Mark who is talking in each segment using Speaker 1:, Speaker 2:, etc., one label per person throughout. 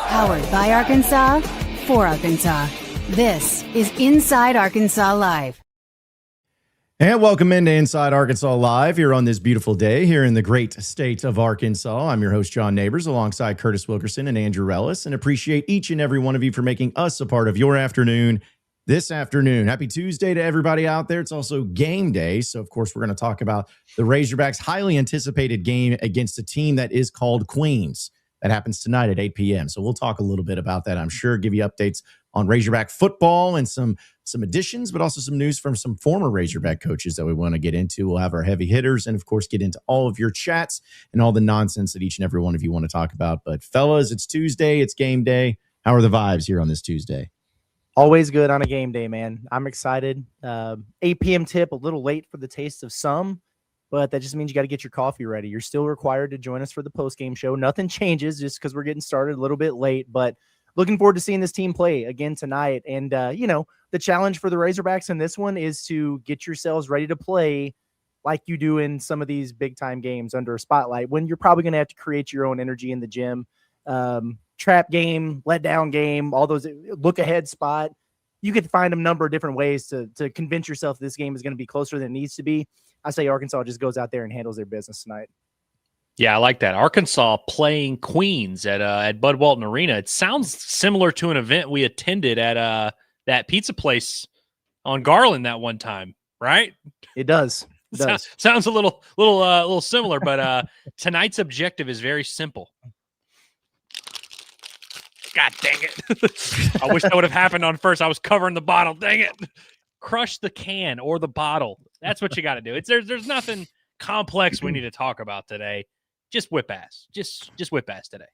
Speaker 1: Powered by Arkansas, for Arkansas. This is Inside Arkansas Live.
Speaker 2: And welcome into Inside Arkansas Live here on this beautiful day here in the great state of Arkansas. I'm your host, John Neighbors, alongside Curtis Wilkerson and Andrew Rellis, and appreciate each and every one of you for making us a part of your afternoon this afternoon. Happy Tuesday to everybody out there. It's also game day. So, of course, we're going to talk about the Razorbacks' highly anticipated game against a team that is called Queens. That happens tonight at 8 p.m. So we'll talk a little bit about that, I'm sure, give you updates on Razorback football and some additions, but also some news from some former Razorback coaches that we want to get into. We'll have our heavy hitters and, of course, get into all of your chats and all the nonsense that each and every one of you want to talk about. But, fellas, it's Tuesday. It's game day. How are the vibes here on this Tuesday?
Speaker 3: Always good on a game day, man. I'm excited. 8 p.m. tip, a little late for the taste of some, but that just means you got to get your coffee ready. You're still required to join us for the post-game show. Nothing changes just because we're getting started a little bit late, but looking forward to seeing this team play again tonight. And, the challenge for the Razorbacks in this one is to get yourselves ready to play like you do in some of these big-time games under a spotlight, when you're probably going to have to create your own energy in the gym. Trap game, let down game, all those look-ahead spot. You could find a number of different ways to convince yourself this game is going to be closer than it needs to be. I say Arkansas just goes out there and handles their business tonight.
Speaker 4: Yeah, I like that. Arkansas playing Queens at Bud Walton Arena. It sounds similar to an event we attended at that pizza place on Garland that one time, right?
Speaker 3: It does. It does.
Speaker 4: Sounds a little similar, but tonight's objective is very simple. God dang it. I wish that would have happened on first. I was covering the bottle. Dang it. Crush the can or the bottle. That's what you got to do. There's nothing complex we need to talk about today. Just whip ass. Just whip ass today.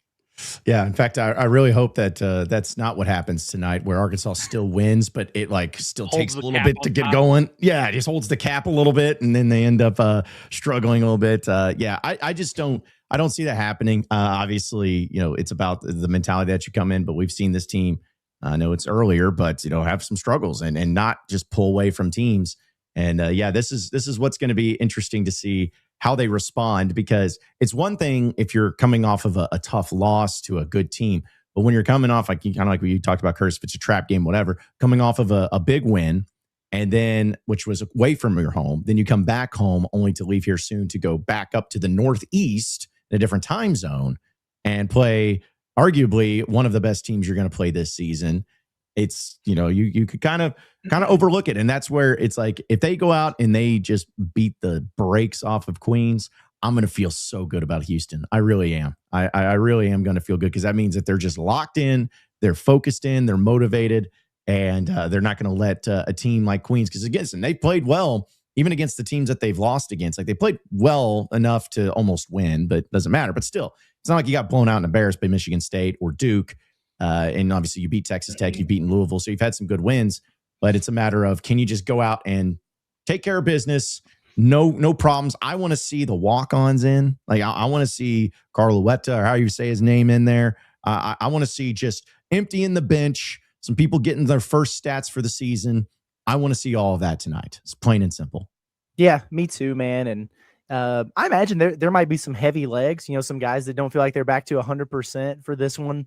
Speaker 2: Yeah, in fact, I really hope that that's not what happens tonight, where Arkansas still wins, but it still takes a little bit to get going. Yeah, it just holds the cap a little bit, and then they end up struggling a little bit. I just don't see that happening. Obviously, it's about the mentality that you come in, but we've seen this team. I know it's earlier, but have some struggles and not just pull away from teams. And this is what's going to be interesting to see how they respond, because it's one thing if you're coming off of a tough loss to a good team, but when you're coming off, kind of like what you talked about, Curtis, if it's a trap game, whatever, coming off of a big win, and then which was away from your home, then you come back home only to leave here soon to go back up to the Northeast in a different time zone and play arguably one of the best teams you're going to play this season. It's, you could kind of overlook it. And that's where it's like, if they go out and they just beat the brakes off of Queens, I'm going to feel so good about Houston. I really am. I really am going to feel good, because that means that they're just locked in, they're focused in, they're motivated, and they're not going to let a team like Queens, because again, they played well, even against the teams that they've lost against. Like, they played well enough to almost win, but it doesn't matter. But still, it's not like you got blown out and embarrassed by Michigan State or Duke. And obviously you beat Texas Tech, you've beaten Louisville, so you've had some good wins, but it's a matter of, can you just go out and take care of business? No problems. I want to see the walk-ons in. Like, I want to see Carluetta, or how you say his name, in there. I want to see just emptying the bench, some people getting their first stats for the season. I want to see all of that tonight. It's plain and simple.
Speaker 3: Yeah, me too, man. And I imagine there might be some heavy legs, some guys that don't feel like they're back to 100% for this one.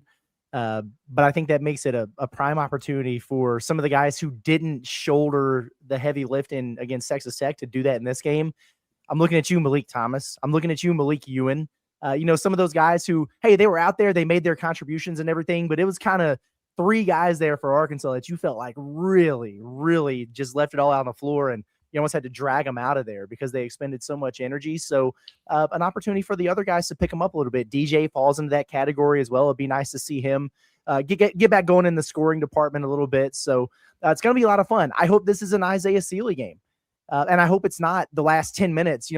Speaker 3: But I think that makes it a prime opportunity for some of the guys who didn't shoulder the heavy lifting against Texas Tech to do that in this game. I'm looking at you, Malik Thomas. I'm looking at you, Malik Ewan. Some of those guys who, hey, they were out there, they made their contributions and everything, but it was kind of three guys there for Arkansas that you felt like really, really just left it all out on the floor, and you almost had to drag them out of there because they expended so much energy. So an opportunity for the other guys to pick them up a little bit. DJ falls into that category as well. It'd be nice to see him get back going in the scoring department a little bit. So it's going to be a lot of fun. I hope this is an Isaiah Sealy game. And I hope it's not the last 10 minutes.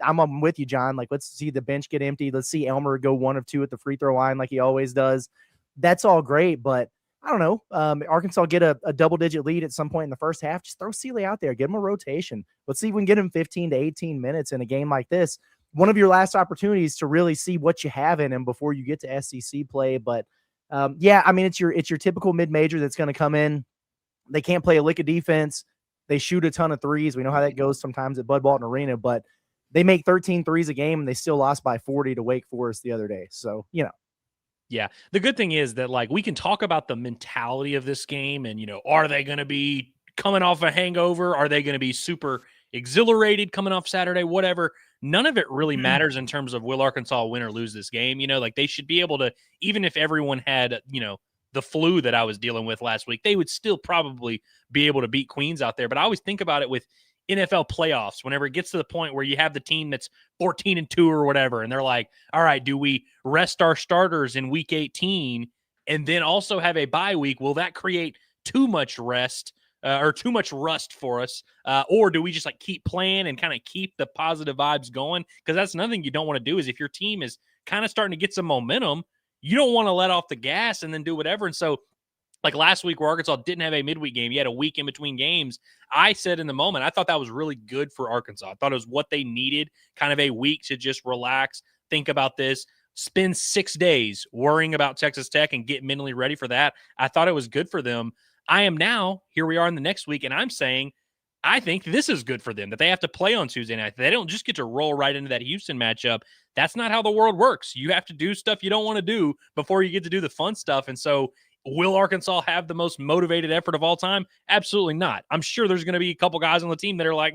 Speaker 3: I'm with you, John. Like, let's see the bench get empty. Let's see Elmer go 1 of 2 at the free throw line like he always does. That's all great, but I don't know. Arkansas get a double-digit lead at some point in the first half. Just throw Sealy out there. Give him a rotation. Let's see if we can get him 15 to 18 minutes in a game like this. One of your last opportunities to really see what you have in him before you get to SEC play. But, it's your typical mid-major that's going to come in. They can't play a lick of defense. They shoot a ton of threes. We know how that goes sometimes at Bud Walton Arena. But they make 13 threes a game, and they still lost by 40 to Wake Forest the other day. So,
Speaker 4: Yeah. The good thing is that, like, we can talk about the mentality of this game and, are they going to be coming off a hangover? Are they going to be super exhilarated coming off Saturday? Whatever. None of it really matters in terms of will Arkansas win or lose this game. Like, they should be able to, even if everyone had, the flu that I was dealing with last week, they would still probably be able to beat Queens out there. But I always think about it with NFL playoffs, whenever it gets to the point where you have the team that's 14-2 or whatever, and they're like, all right, do we rest our starters in week 18 and then also have a bye week? Will that create too much rest or too much rust for us? Or do we just like keep playing and kind of keep the positive vibes going? Because that's another thing you don't want to do is if your team is kind of starting to get some momentum, you don't want to let off the gas and then do whatever. And so, like last week where Arkansas didn't have a midweek game, you had a week in between games. I said in the moment, I thought that was really good for Arkansas. I thought it was what they needed, kind of a week to just relax, think about this, spend 6 days worrying about Texas Tech and get mentally ready for that. I thought it was good for them. I am now, here we are in the next week, and I'm saying I think this is good for them, that they have to play on Tuesday night. They don't just get to roll right into that Houston matchup. That's not how the world works. You have to do stuff you don't want to do before you get to do the fun stuff. And so will Arkansas have the most motivated effort of all time? Absolutely not. I'm sure there's going to be a couple guys on the team that are like,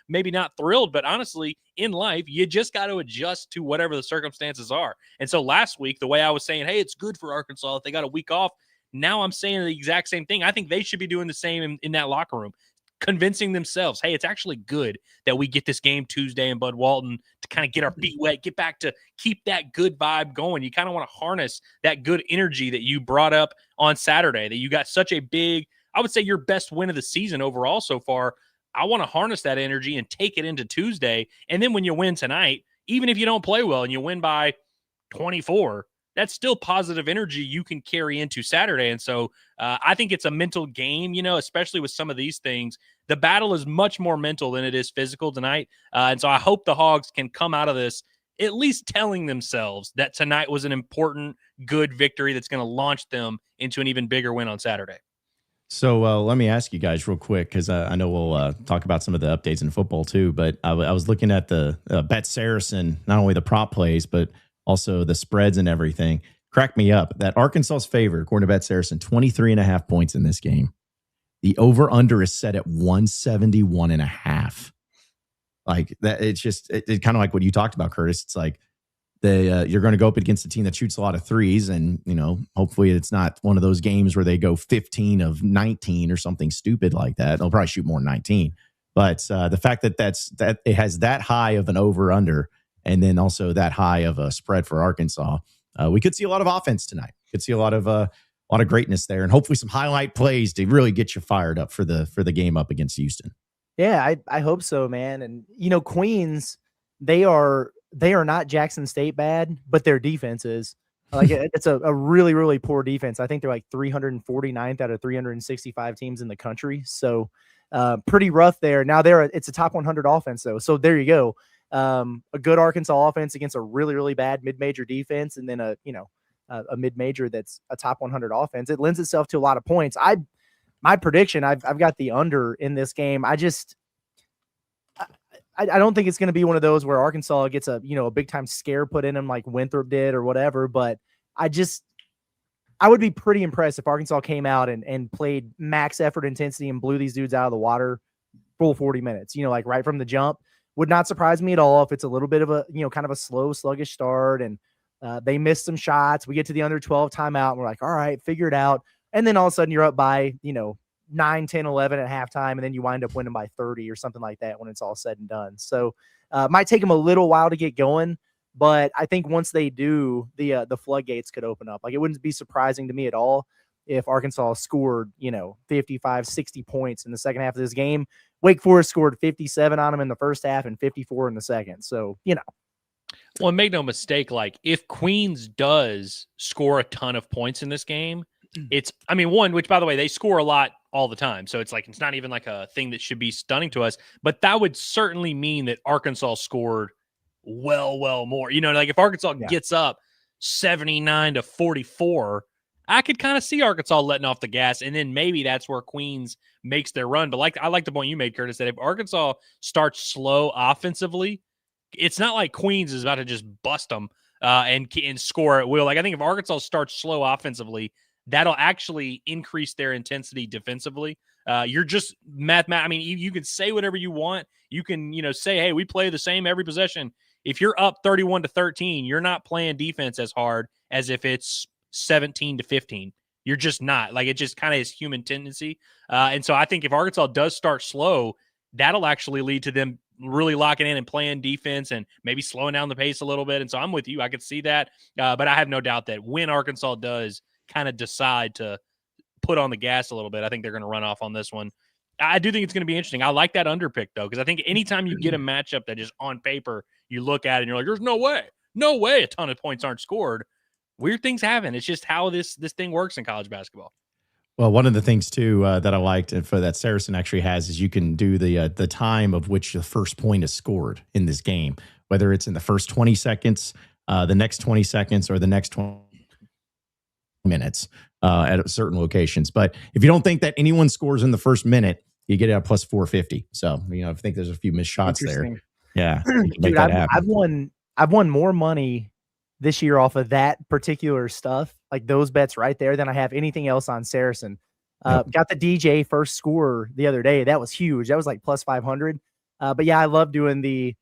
Speaker 4: maybe not thrilled. But honestly, in life, you just got to adjust to whatever the circumstances are. And so last week, the way I was saying, hey, it's good for Arkansas if they got a week off, now I'm saying the exact same thing. I think they should be doing the same in that locker room, convincing themselves, hey, it's actually good that we get this game Tuesday in Bud Walton to kind of get our feet wet, get back to keep that good vibe going. You kind of want to harness that good energy that you brought up on Saturday, that you got such a big, I would say your best win of the season overall so far. I want to harness that energy and take it into Tuesday. And then when you win tonight, even if you don't play well and you win by 24, that's still positive energy you can carry into Saturday. And so I think it's a mental game, especially with some of these things. The battle is much more mental than it is physical tonight. And so I hope the Hogs can come out of this at least telling themselves that tonight was an important, good victory that's going to launch them into an even bigger win on Saturday.
Speaker 2: So let me ask you guys real quick, because I know we'll talk about some of the updates in football too, but I was looking at the Bet SARACEN, not only the prop plays, but also the spreads and everything. Crack me up that Arkansas's favor, according to Bet SARACEN, 23.5 points in this game. The over-under is set at 171.5. Like that, it's just it kind of like what you talked about, Curtis. It's like you're going to go up against a team that shoots a lot of threes, and hopefully it's not one of those games where they go 15 of 19 or something stupid like that. They'll probably shoot more than 19. But the fact that it has that high of an over-under, and then also that high of a spread for Arkansas, we could see a lot of offense tonight. Could see a lot of greatness there, and hopefully some highlight plays to really get you fired up for the game up against Houston.
Speaker 3: Yeah, I hope so, man. And Queens, they are not Jackson State bad, but their defense is like it's a really, really poor defense. I think they're like 349th out of 365 teams in the country. So pretty rough there. Now it's a top 100 offense though. So there you go. A good Arkansas offense against a really, really bad mid-major defense, and then a mid-major that's a top 100 offense. It lends itself to a lot of points. My prediction, I've got the under in this game. I don't think it's going to be one of those where Arkansas gets a big time scare put in them like Winthrop did or whatever. But I would be pretty impressed if Arkansas came out and played max effort intensity and blew these dudes out of the water full 40 minutes, like right from the jump. Would not surprise me at all if it's a little bit of a, kind of a slow, sluggish start and they miss some shots. We get to the under 12 timeout and we're like, all right, figure it out. And then all of a sudden you're up by, 9, 10, 11 at halftime, and then you wind up winning by 30 or something like that when it's all said and done. So might take them a little while to get going, but I think once they do, the floodgates could open up. Like, it wouldn't be surprising to me at all if Arkansas scored, 55, 60 points in the second half of this game. Wake Forest scored 57 on them in the first half and 54 in the second. So,
Speaker 4: Well, make no mistake, like if Queens does score a ton of points in this game, one, which by the way, they score a lot all the time. So it's not even like a thing that should be stunning to us, but that would certainly mean that Arkansas scored well more. Like if Arkansas gets up 79-44, I could kind of see Arkansas letting off the gas, and then maybe that's where Queens makes their run. But I like the point you made, Curtis, that if Arkansas starts slow offensively, it's not like Queens is about to just bust them and score at will. Like I think if Arkansas starts slow offensively, that'll actually increase their intensity defensively. You're just I mean, you can say whatever you want. You can, say, hey, we play the same every possession. If you're up 31-13, you're not playing defense as hard as if it's 17-15. You're just not. Like, it just kind of is human tendency. And so I think if Arkansas does start slow, that'll actually lead to them really locking in and playing defense and maybe slowing down the pace a little bit. And so I'm with you. I could see that. But I have no doubt that when Arkansas does kind of decide to put on the gas a little bit, I think they're going to run off on this one. I do think it's going to be interesting. I like that underpick, though, because I think anytime you get a matchup that just on paper, you look at it and you're like, there's no way a ton of points aren't scored. Weird things happen. It's just how this thing works in college basketball.
Speaker 2: Well, one of the things, too, that I liked for that SARACEN actually has is you can do the time of which the first point is scored in this game, whether it's in the first 20 seconds, the next 20 seconds, or the next 20 minutes at certain locations. But if you don't think that anyone scores in the first minute, you get it at plus 450. So, I think there's a few missed shots there. Yeah.
Speaker 3: Dude, I've won more money this year off of that particular stuff, like those bets right there, than I have anything else on SARACEN. Got the DJ first score the other day. That was huge. That was like plus 500. But yeah, I love doing the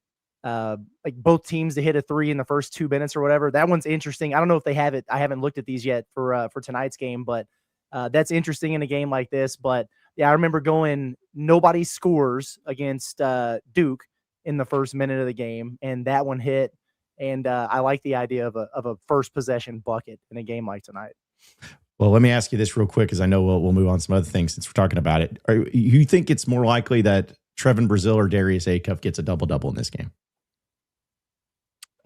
Speaker 3: like both teams to hit a 3 in the first 2 minutes or whatever. That one's interesting. I don't know if they have it. I haven't looked at these yet for tonight's game, but that's interesting in a game like this. But yeah, I remember going nobody scores against Duke in the first minute of the game, and that one hit. And I like the idea of a first possession bucket in a game like tonight.
Speaker 2: Well, let me ask you this real quick, because I know we'll move on to some other things since we're talking about it. You think it's more likely that Trevin Brazile or Darius Acuff gets a double-double in this game?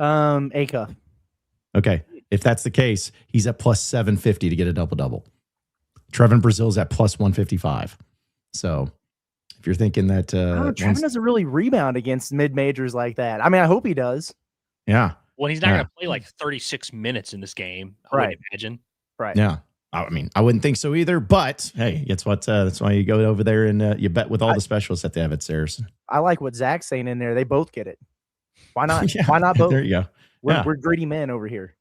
Speaker 3: Acuff.
Speaker 2: Okay. If that's the case, he's at plus 750 to get a double-double. Trevin Brazile's at plus 155. So if you're thinking that...
Speaker 3: Trevin doesn't really rebound against mid-majors like that. I mean, I hope he does.
Speaker 2: Yeah.
Speaker 4: Well, he's not going to play like 36 minutes in this game, I would imagine.
Speaker 3: Right.
Speaker 2: Yeah. I mean, I wouldn't think so either, but hey, it's what that's why you go over there and you bet with all the specialists that they have at SARACEN.
Speaker 3: I like what Zach's saying in there. They both get it. Why not? Yeah, why not both?
Speaker 2: There you go.
Speaker 3: We're greedy men over here.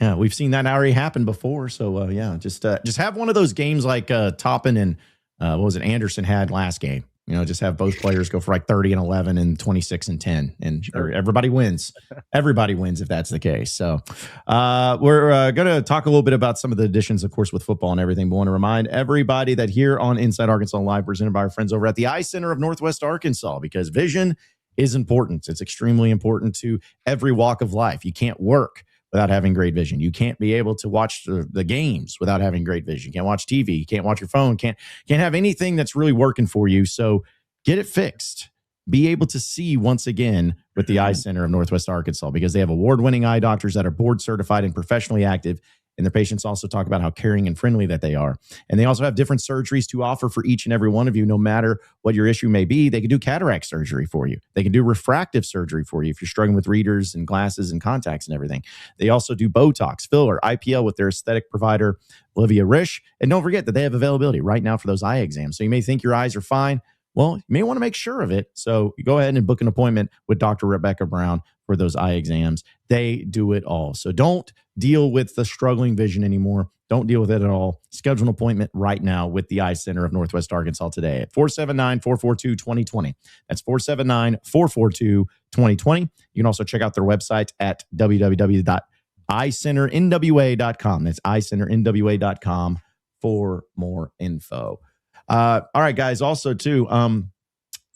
Speaker 2: Yeah, we've seen that already happen before. So yeah, just have one of those games like Toppin and what was it, Anderson had last game. Just have both players go for like 30 and 11 and 26 and 10, and everybody wins. Everybody wins if that's the case. So we're going to talk a little bit about some of the additions, of course, with football and everything. But want to remind everybody that here on Inside Arkansas Live, presented by our friends over at the Eye Center of Northwest Arkansas, because vision is important. It's extremely important to every walk of life. You can't work without having great vision. You can't be able to watch the games without having great vision. You can't watch TV. You can't watch your phone. Can't have anything that's really working for you. So get it fixed. Be able to see once again with the Eye Center of Northwest Arkansas, because they have award-winning eye doctors that are board certified and professionally active. And their patients also talk about how caring and friendly that they are. And they also have different surgeries to offer for each and every one of you, no matter what your issue may be. They can do cataract surgery for you. They can do refractive surgery for you if you're struggling with readers and glasses and contacts and everything. They also do Botox, filler, IPL with their aesthetic provider, Olivia Risch. And don't forget that they have availability right now for those eye exams. So you may think your eyes are fine. Well, you may want to make sure of it. So you go ahead and book an appointment with Dr. Rebecca Brown for those eye exams. They do it all. So don't deal with the struggling vision anymore. Don't deal with it at all. Schedule an appointment right now with the Eye Center of Northwest Arkansas today at 479-442-2020. That's 479-442-2020. You can also check out their website at www.eyecenternwa.com. That's eyecenternwa.com for more info. All right, guys. Also, too, have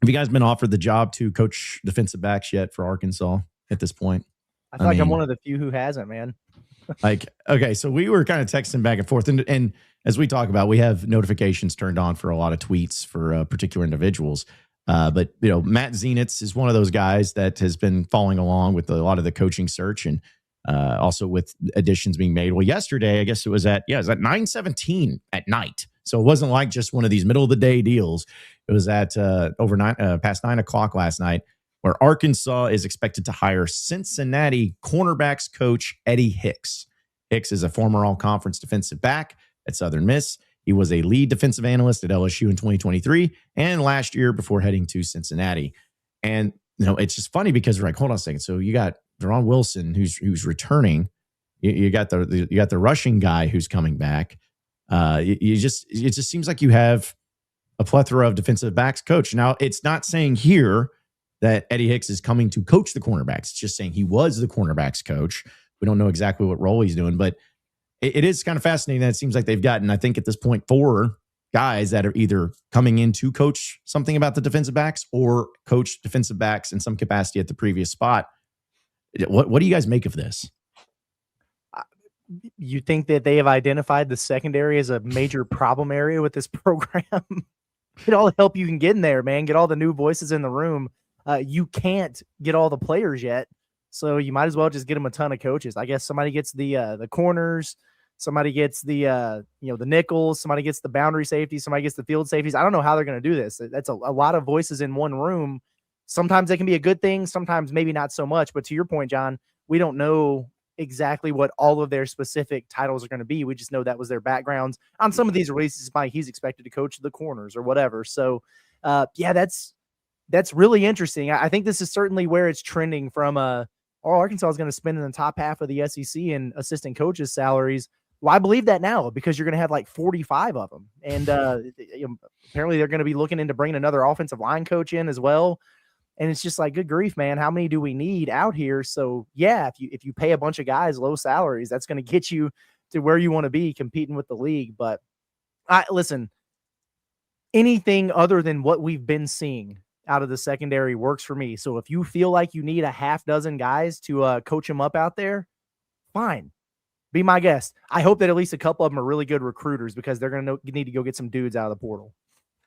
Speaker 2: you guys been offered the job to coach defensive backs yet for Arkansas at this point?
Speaker 3: I feel like I'm one of the few who hasn't, man. Okay, so we were kind of texting back and forth, and as we talk about, we have notifications turned on for a lot of tweets for particular individuals. But Matt Zenitz is one of those guys that has been following along with a lot of the coaching search, and also with additions being made. Well, yesterday, I guess it was at 9:17 at night. So it wasn't like just one of these middle of the day deals. It was at past 9 o'clock last night, where Arkansas is expected to hire Cincinnati cornerbacks coach Eddie Hicks. Hicks is a former all-conference defensive back at Southern Miss. He was a lead defensive analyst at LSU in 2023 and last year before heading to Cincinnati. And
Speaker 2: it's just funny because we're like, hold on a second. So you got Deron Wilson who's returning. You got the rushing guy who's coming back. It just seems like you have a plethora of defensive backs coach. Now, it's not saying here that Eddie Hicks is coming to coach the cornerbacks. It's just saying he was the cornerbacks coach. We don't know exactly what role he's doing, but it is kind of fascinating that it seems like they've gotten, I think at this point, 4 guys that are either coming in to coach something about the defensive backs or coach defensive backs in some capacity at the previous spot. What do you guys make of this?
Speaker 3: You think that they have identified the secondary as a major problem area with this program? Get all the help you can get in there, man. Get all the new voices in the room. You can't get all the players yet, so you might as well just get them a ton of coaches. I guess somebody gets the corners, somebody gets the the nickels, somebody gets the boundary safeties, somebody gets the field safeties. I don't know how they're going to do this. That's a lot of voices in one room. Sometimes that can be a good thing, sometimes maybe not so much. But to your point, John, we don't know exactly what all of their specific titles are going to be. We just know that was their backgrounds. On some of these releases, he's expected to coach the corners or whatever. So, that's really interesting. I think this is certainly where it's trending from. Arkansas is going to spend in the top half of the SEC in assistant coaches' salaries. Well, I believe that now because you're going to have like 45 of them. And apparently they're going to be looking into bringing another offensive line coach in as well. And it's just like, good grief, man, how many do we need out here? So, yeah, if you pay a bunch of guys low salaries, that's going to get you to where you want to be competing with the league. But listen, anything other than what we've been seeing out of the secondary works for me. So if you feel like you need a half dozen guys to coach them up out there, fine. Be my guest. I hope that at least a couple of them are really good recruiters because they're going to need to go get some dudes out of the portal.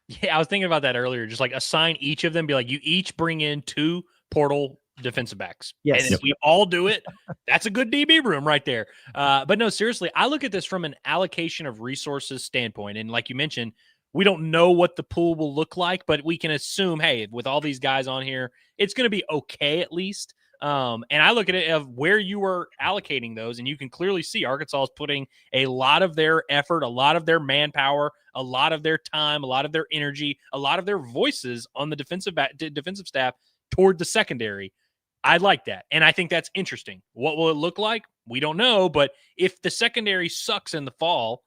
Speaker 4: Yeah, I was thinking about that earlier. Just like assign each of them, be like, you each bring in 2 portal defensive backs.
Speaker 3: Yes.
Speaker 4: And if we all do it, that's a good DB room right there. But no, seriously, I look at this from an allocation of resources standpoint. And like you mentioned, we don't know what the pool will look like, but we can assume, hey, with all these guys on here, it's going to be okay at least. And I look at it of where you are allocating those, and you can clearly see Arkansas is putting a lot of their effort, a lot of their manpower, a lot of their time, a lot of their energy, a lot of their voices on the defensive staff toward the secondary. I like that, and I think that's interesting. What will it look like? We don't know, but if the secondary sucks in the fall,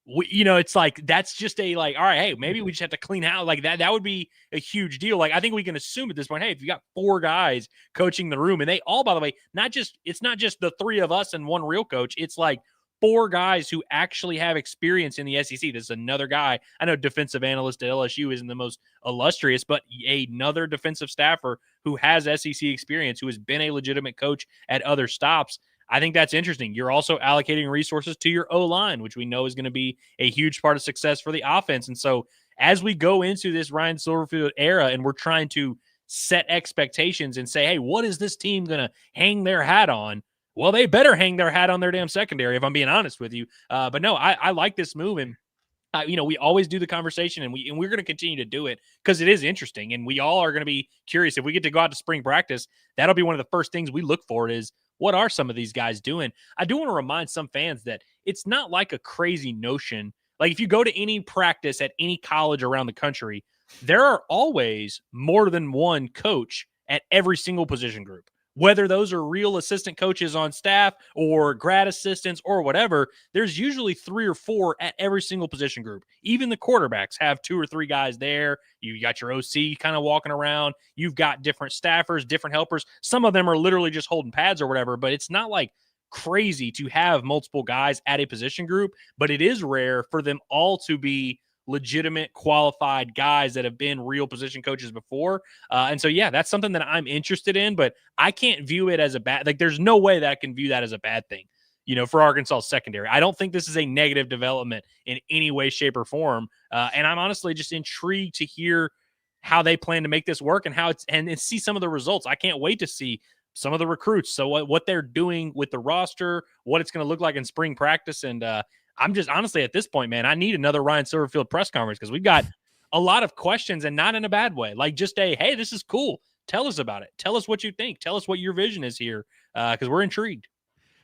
Speaker 4: it's like that's just a like, all right, hey, maybe we just have to clean out like that. That would be a huge deal. Like I think we can assume at this point, hey, if you got 4 guys coaching the room, and they all, by the way, it's not just the 3 of us and 1 real coach. It's like 4 guys who actually have experience in the SEC. There's another guy. I know defensive analyst at LSU isn't the most illustrious, but another defensive staffer who has SEC experience, who has been a legitimate coach at other stops. I think that's interesting. You're also allocating resources to your O-line, which we know is going to be a huge part of success for the offense. And so as we go into this Ryan Silverfield era and we're trying to set expectations and say, hey, what is this team going to hang their hat on? Well, they better hang their hat on their damn secondary, if I'm being honest with you. But no, I like this move. And, we always do the conversation, and we're going to continue to do it because it is interesting. And we all are going to be curious. If we get to go out to spring practice, that'll be one of the first things we look for is, what are some of these guys doing? I do want to remind some fans that it's not like a crazy notion. Like if you go to any practice at any college around the country, there are always more than 1 coach at every single position group. Whether those are real assistant coaches on staff or grad assistants or whatever, there's usually 3 or 4 at every single position group. Even the quarterbacks have 2 or 3 guys there. You got your OC kind of walking around. You've got different staffers, different helpers. Some of them are literally just holding pads or whatever, but it's not like crazy to have multiple guys at a position group, but it is rare for them all to be legitimate qualified guys that have been real position coaches before. And so, yeah, that's something that I'm interested in, but I can't view it as a bad, like there's no way that I can view that as a bad thing, for Arkansas secondary. I don't think this is a negative development in any way, shape, or form. And I'm honestly just intrigued to hear how they plan to make this work and and see some of the results. I can't wait to see some of the recruits. So what they're doing with the roster, what it's going to look like in spring practice. And, I'm just honestly at this point, man, I need another Ryan Silverfield press conference because we've got a lot of questions and not in a bad way. Like just hey, this is cool. Tell us about it. Tell us what you think. Tell us what your vision is here because we're intrigued.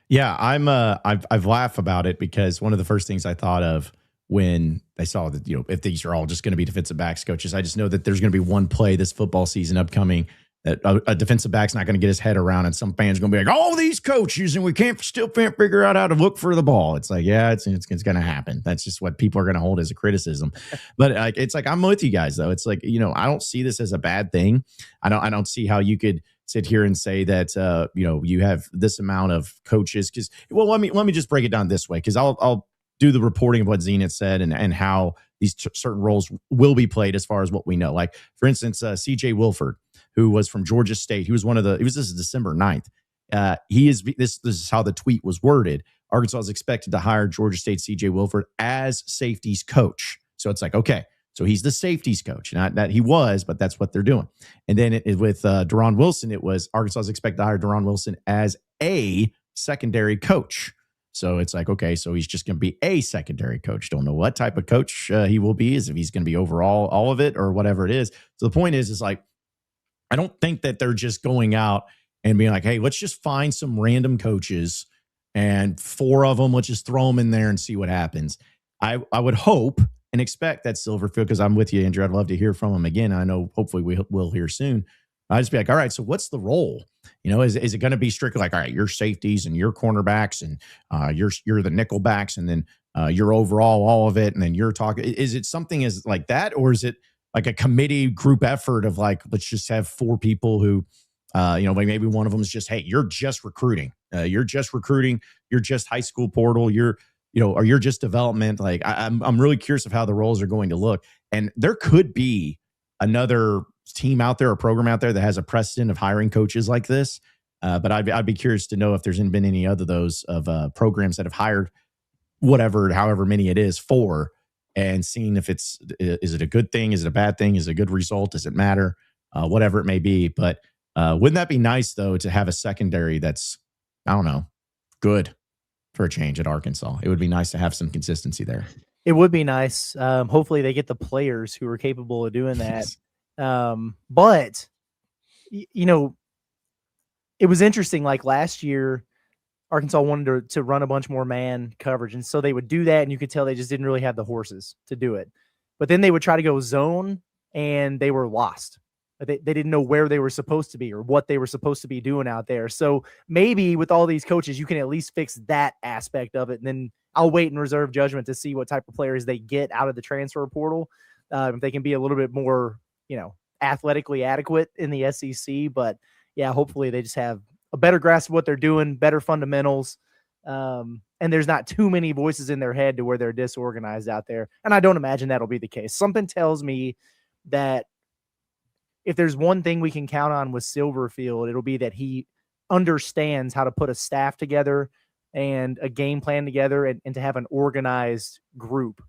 Speaker 2: Yeah, I've laughed about it because one of the first things I thought of when I saw that, if these are all just going to be defensive backs coaches, I just know that there's going to be one play this football season upcoming that a defensive back's not going to get his head around, and some fans going to be like, "Oh, these coaches, and we can't figure out how to look for the ball." It's like, yeah, it's going to happen. That's just what people are going to hold as a criticism. But it's like, I'm with you guys though. It's like, I don't see this as a bad thing. I don't see how you could sit here and say that you have this amount of coaches, because let me just break it down this way, because I'll do the reporting of what Zenith said and how these certain roles will be played as far as what we know. Like, for instance, CJ Wilford, who was from Georgia State. This is December 9th. This is how the tweet was worded. Arkansas is expected to hire Georgia State CJ Wilford as safeties coach. So it's like, okay, so he's the safeties coach. Not that he was, but that's what they're doing. And then with Deron Wilson, it was Arkansas is expected to hire Deron Wilson as a secondary coach. So it's like, okay, so he's just going to be a secondary coach. Don't know what type of coach he will be, is if he's going to be overall all of it or whatever it is. So the point is like, I don't think that they're just going out and being like, hey, let's just find some random coaches and 4 of them, let's just throw them in there and see what happens. I would hope and expect that Silverfield, because I'm with you, Andrew, I'd love to hear from him again. I know hopefully we will hear soon. I just be like, all right, so what's the role? Is it going to be strictly like, all right, you're safeties and you're cornerbacks and you're the nickel backs, and then you're overall all of it, and then you're talking? Is it something as like that, or is it like a committee group effort of like, let's just have 4 people who, maybe one of them is just, hey, you're just recruiting, you're just high school portal, or you're just development. Like, I'm really curious of how the roles are going to look, and there could be another team out there, a program out there that has a precedent of hiring coaches like this. But I'd be curious to know if there's been any other those of programs that have hired however many it is for, and seeing if is it a good thing? Is it a bad thing? Is it a good result? Does it matter? Whatever it may be. But wouldn't that be nice though, to have a secondary that's, I don't know, good for a change at Arkansas? It would be nice to have some consistency there.
Speaker 3: It would be nice. Hopefully they get the players who are capable of doing that. But it was interesting. Like last year, Arkansas wanted to run a bunch more man coverage, and so they would do that, and you could tell they just didn't really have the horses to do it. But then they would try to go zone, and they were lost. They didn't know where they were supposed to be or what they were supposed to be doing out there. So maybe with all these coaches, you can at least fix that aspect of it, and then I'll wait and reserve judgment to see what type of players they get out of the transfer portal. If they can be a little bit more, athletically adequate in the SEC. But yeah, hopefully they just have a better grasp of what they're doing, better fundamentals. And there's not too many voices in their head to where they're disorganized out there. And I don't imagine that'll be the case. Something tells me that if there's one thing we can count on with Silverfield, it'll be that he understands how to put a staff together and a game plan together, and to have an organized group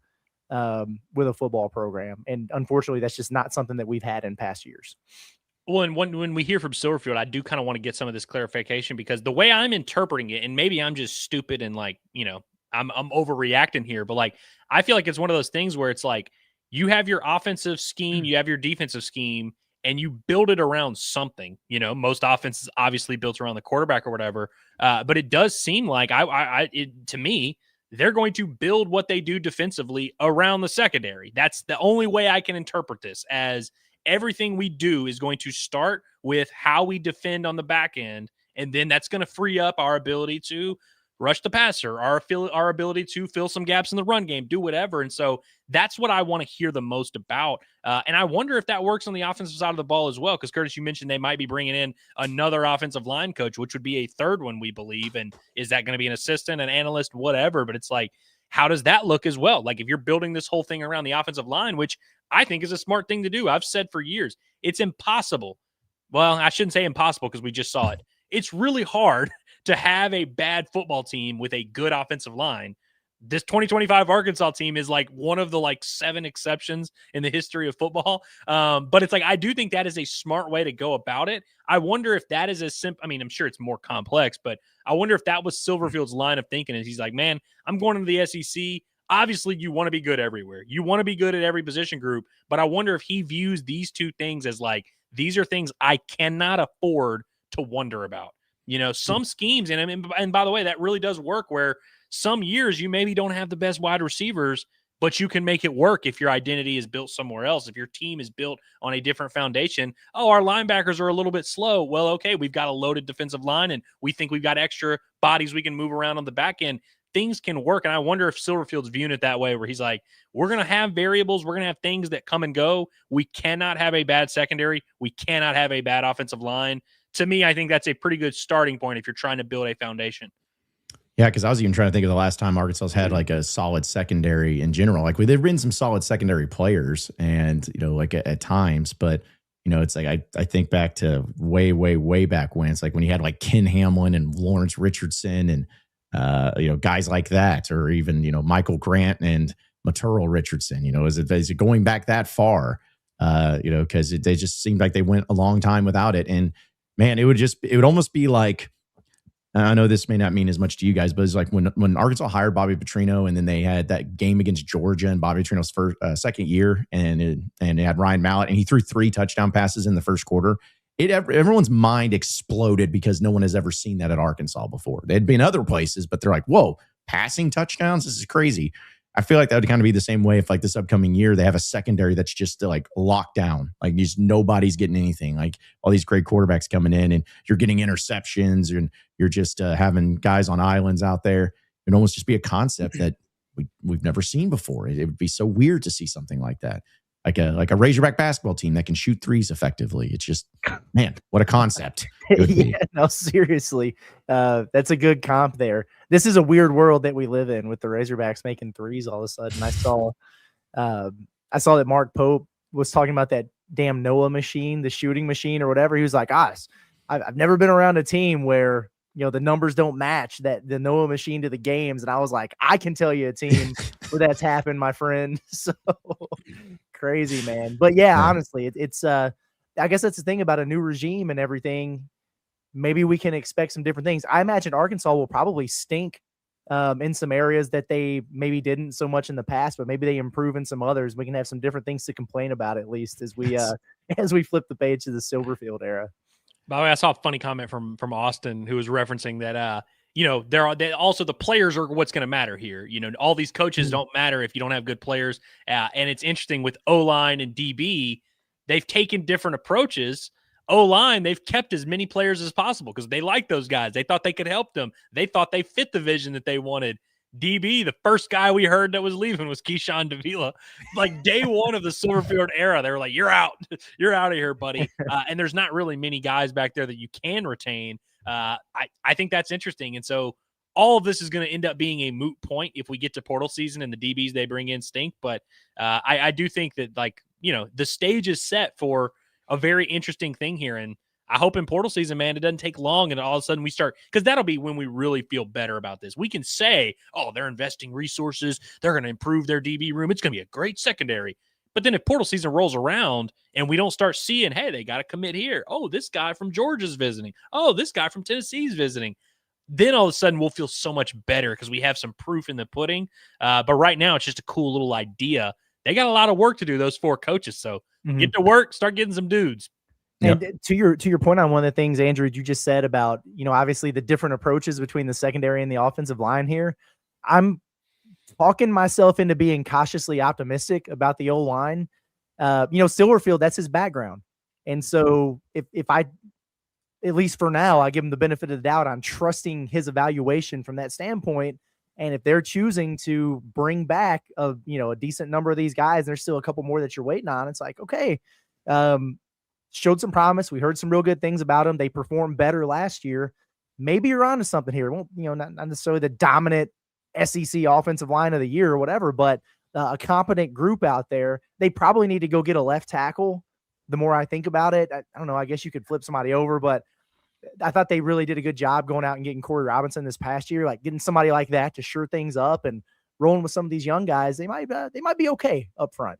Speaker 3: with a football program. And unfortunately, that's just not something that we've had in past years.
Speaker 4: Well, and when we hear from Silverfield, I do kind of want to get some of this clarification, because the way I'm interpreting it, and maybe I'm just stupid and like, I'm overreacting here, but like, I feel like it's one of those things where it's like, you have your offensive scheme, you have your defensive scheme, and you build it around something. Most offenses obviously built around the quarterback or whatever. But it does seem like to me, they're going to build what they do defensively around the secondary. That's the only way I can interpret this, as everything we do is going to start with how we defend on the back end. And then that's going to free up our ability to rush the passer, our ability to fill some gaps in the run game, do whatever. And so that's what I want to hear the most about. And I wonder if that works on the offensive side of the ball as well, because Curtis, you mentioned they might be bringing in another offensive line coach, which would be a third one, we believe. And is that going to be an assistant, an analyst, whatever? But it's like, how does that look as well? Like, if you're building this whole thing around the offensive line, which I think is a smart thing to do. I've said for years, it's impossible. Well, I shouldn't say impossible, because we just saw it. It's really hard to have a bad football team with a good offensive line. This 2025 Arkansas team is like one of the 7 exceptions in the history of football. But it's like, I do think that is a smart way to go about it. I wonder if that is as simple. I mean, I'm sure it's more complex, but I wonder if that was Silverfield's line of thinking. And he's like, man, I'm going into the SEC. Obviously, you want to be good everywhere. You want to be good at every position group. But I wonder if he views these two things as like, these are things I cannot afford to wonder about. Some schemes, and by the way, that really does work, where some years you maybe don't have the best wide receivers, but you can make it work if your identity is built somewhere else. If your team is built on a different foundation, oh, our linebackers are a little bit slow. Well, okay, we've got a loaded defensive line, and we think we've got extra bodies we can move around on the back end. Things can work, and I wonder if Silverfield's viewing it that way, where he's like, we're going to have variables. We're going to have things that come and go. We cannot have a bad secondary. We cannot have a bad offensive line. To me, I think that's a pretty good starting point if you're trying to build a foundation.
Speaker 2: Yeah, because I was even trying to think of the last time Arkansas's had like a solid secondary in general. Like they've been some solid secondary players, and like at times, but it's like I think back to way back when. It's like when you had like Ken Hamlin and Lawrence Richardson and guys like that, or even Michael Grant and Maturell Richardson. Is it going back that far? Because they just seemed like they went a long time without it, and man, it would almost be like. I know this may not mean as much to you guys, but it's like when Arkansas hired Bobby Petrino, and then they had that game against Georgia in Bobby Petrino's second year, and they had Ryan Mallett, and he threw 3 touchdown passes in the first quarter. Everyone's mind exploded because no one has ever seen that at Arkansas before. They'd been other places, but they're like, whoa, passing touchdowns? This is crazy. I feel like that would kind of be the same way if like this upcoming year they have a secondary that's just like locked down. Like just nobody's getting anything. Like all these great quarterbacks coming in, and you're getting interceptions, and you're just having guys on islands out there. It'd almost just be a concept that we've never seen before. It would be so weird to see something like that. Like a Razorback basketball team that can shoot threes effectively. It's just, man, what a concept.
Speaker 3: Yeah, no, seriously. That's a good comp there. This is a weird world that we live in with the Razorbacks making threes all of a sudden. I saw that Mark Pope was talking about that damn Noah machine, the shooting machine or whatever. He was like, I've never been around a team where the numbers don't match the Noah machine to the games. And I was like, I can tell you a team where that's happened, my friend. So crazy, man. But yeah, honestly, it's I guess that's the thing about a new regime and everything. Maybe we can expect some different things. I imagine Arkansas will probably stink in some areas that they maybe didn't so much in the past, but maybe they improve in some others. We can have some different things to complain about, at least as we flip the page to the Silverfield era.
Speaker 4: By the way, I saw a funny comment from Austin who was referencing that they also the players are what's going to matter here. All these coaches don't matter if you don't have good players. And it's interesting with O-line and DB, they've taken different approaches. O-line, they've kept as many players as possible because they like those guys. They thought they could help them. They thought they fit the vision that they wanted. DB, the first guy we heard that was leaving was Keyshawn Davila. Like day one of the Silverfield era, they were like, "You're out. You're out of here, buddy." And there's not really many guys back there that you can retain. I think that's interesting. And so all of this is going to end up being a moot point if we get to portal season and the DBs they bring in stink. But I do think that the stage is set for a very interesting thing here. And I hope in portal season, man, it doesn't take long and all of a sudden we start, because that'll be when we really feel better about this. We can say, oh, they're investing resources. They're going to improve their DB room. It's going to be a great secondary. But then if portal season rolls around and we don't start seeing, hey, they got to commit here. Oh, this guy from Georgia's visiting. Oh, this guy from Tennessee's visiting. Then all of a sudden we'll feel so much better because we have some proof in the pudding. But right now it's just a cool little idea. They got a lot of work to do, those 4 coaches. So get to work, start getting some dudes.
Speaker 3: And to your point on one of the things, Andrew, you just said about, obviously the different approaches between the secondary and the offensive line here. I'm talking myself into being cautiously optimistic about the O-line. Silverfield, that's his background. And so if I, at least for now, I give him the benefit of the doubt, I'm trusting his evaluation from that standpoint. And if they're choosing to bring back a decent number of these guys, there's still a couple more that you're waiting on. It's like, okay, showed some promise. We heard some real good things about them. They performed better last year. Maybe you're onto something here. It won't, not necessarily the dominant SEC offensive line of the year or whatever, but a competent group out there. They probably need to go get a left tackle. The more I think about it, I don't know. I guess you could flip somebody over, but I thought they really did a good job going out and getting Corey Robinson this past year, like getting somebody like that to shore things up and rolling with some of these young guys. They might be okay up front.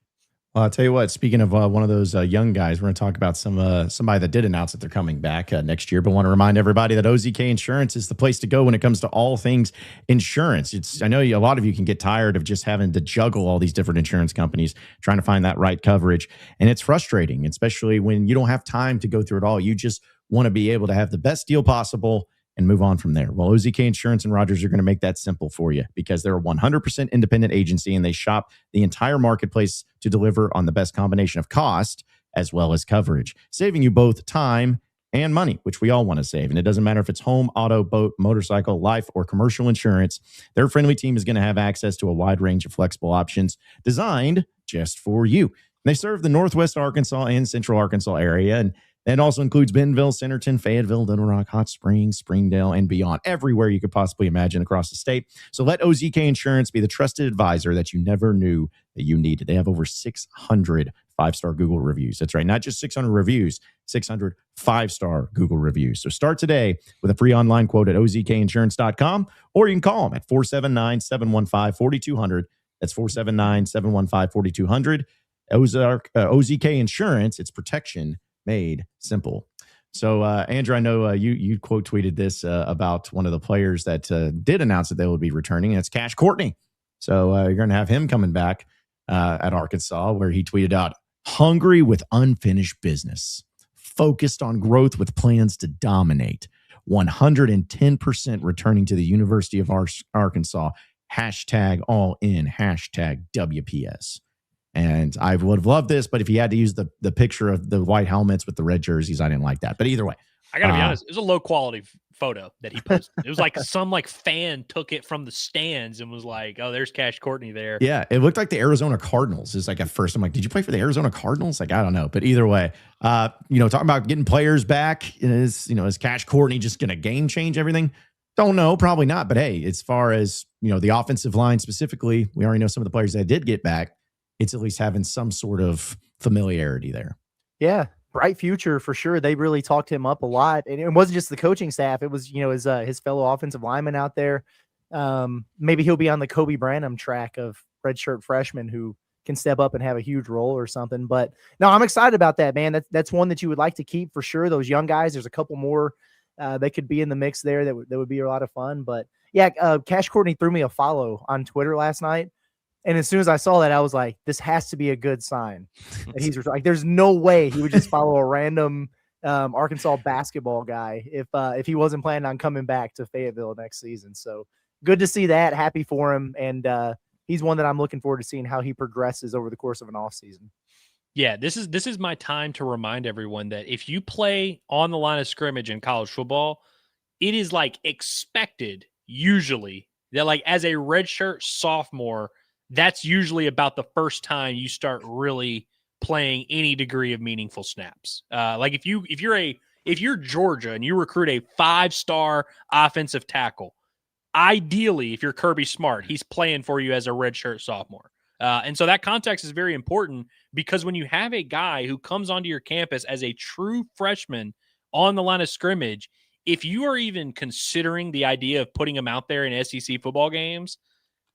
Speaker 2: Well, I'll tell you what, speaking of one of those young guys, we're going to talk about somebody that did announce that they're coming back next year, but want to remind everybody that OZK Insurance is the place to go when it comes to all things insurance. I know a lot of you can get tired of just having to juggle all these different insurance companies, trying to find that right coverage. And it's frustrating, especially when you don't have time to go through it all. You just want to be able to have the best deal possible and move on from there. Well, OZK Insurance and Rogers are going to make that simple for you because they're a 100% independent agency and they shop the entire marketplace to deliver on the best combination of cost as well as coverage, saving you both time and money, which we all want to save. And it doesn't matter if it's home, auto, boat, motorcycle, life, or commercial insurance. Their friendly team is going to have access to a wide range of flexible options designed just for you. And they serve the Northwest Arkansas and Central Arkansas area, and that also includes Bentonville, Centerton, Fayetteville, Little Rock, Hot Springs, Springdale, and beyond, everywhere you could possibly imagine across the state. So let OZK Insurance be the trusted advisor that you never knew that you needed. They have over 600 5-star Google reviews. That's right, not just 600 reviews, 600 5-star Google reviews. So start today with a free online quote at ozkinsurance.com, or you can call them at 479-715-4200. That's 479-715-4200. OZK Insurance, it's protection made simple. So, Andrew, I know you quote tweeted this about one of the players that did announce that they will be returning, and it's Cash Courtney. So you're going to have him coming back at Arkansas, where he tweeted out, "Hungry with unfinished business, focused on growth with plans to dominate, 110% returning to the University of Arkansas, hashtag all in, hashtag WPS." And I would have loved this, but if he had to use the picture of the white helmets with the red jerseys, I didn't like that. But either way,
Speaker 4: I gotta be honest, it was a low quality photo that he posted. It was like some fan took it from the stands and was like, "Oh, there's Cash Courtney there."
Speaker 2: Yeah, it looked like the Arizona Cardinals. It's like at first I'm like, "Did you play for the Arizona Cardinals?" Like, I don't know. But either way, talking about getting players back, is Cash Courtney just going to game change everything? Don't know, probably not. But hey, as far as the offensive line specifically, we already know some of the players that did get back. It's at least having some sort of familiarity there.
Speaker 3: Yeah, bright future for sure. They really talked him up a lot. And it wasn't just the coaching staff. It was, his fellow offensive lineman out there. Maybe he'll be on the Kobe Branham track of redshirt freshmen who can step up and have a huge role or something. But no, I'm excited about that, man. That's one that you would like to keep for sure. Those young guys, there's a couple more that could be in the mix there that would be a lot of fun. But yeah, Cash Courtney threw me a follow on Twitter last night. And as soon as I saw that, I was like, this has to be a good sign. And he's like, there's no way he would just follow a random Arkansas basketball guy if he wasn't planning on coming back to Fayetteville next season. So good to see that. Happy for him. And he's one that I'm looking forward to seeing how he progresses over the course of an off season.
Speaker 4: Yeah, this is my time to remind everyone that if you play on the line of scrimmage in college football, it is like expected usually that like as a redshirt sophomore, that's usually about the first time you start really playing any degree of meaningful snaps. Like if you're Georgia and you recruit a 5-star offensive tackle, ideally, if you're Kirby Smart, he's playing for you as a redshirt sophomore. And so that context is very important because when you have a guy who comes onto your campus as a true freshman on the line of scrimmage, if you are even considering the idea of putting him out there in SEC football games,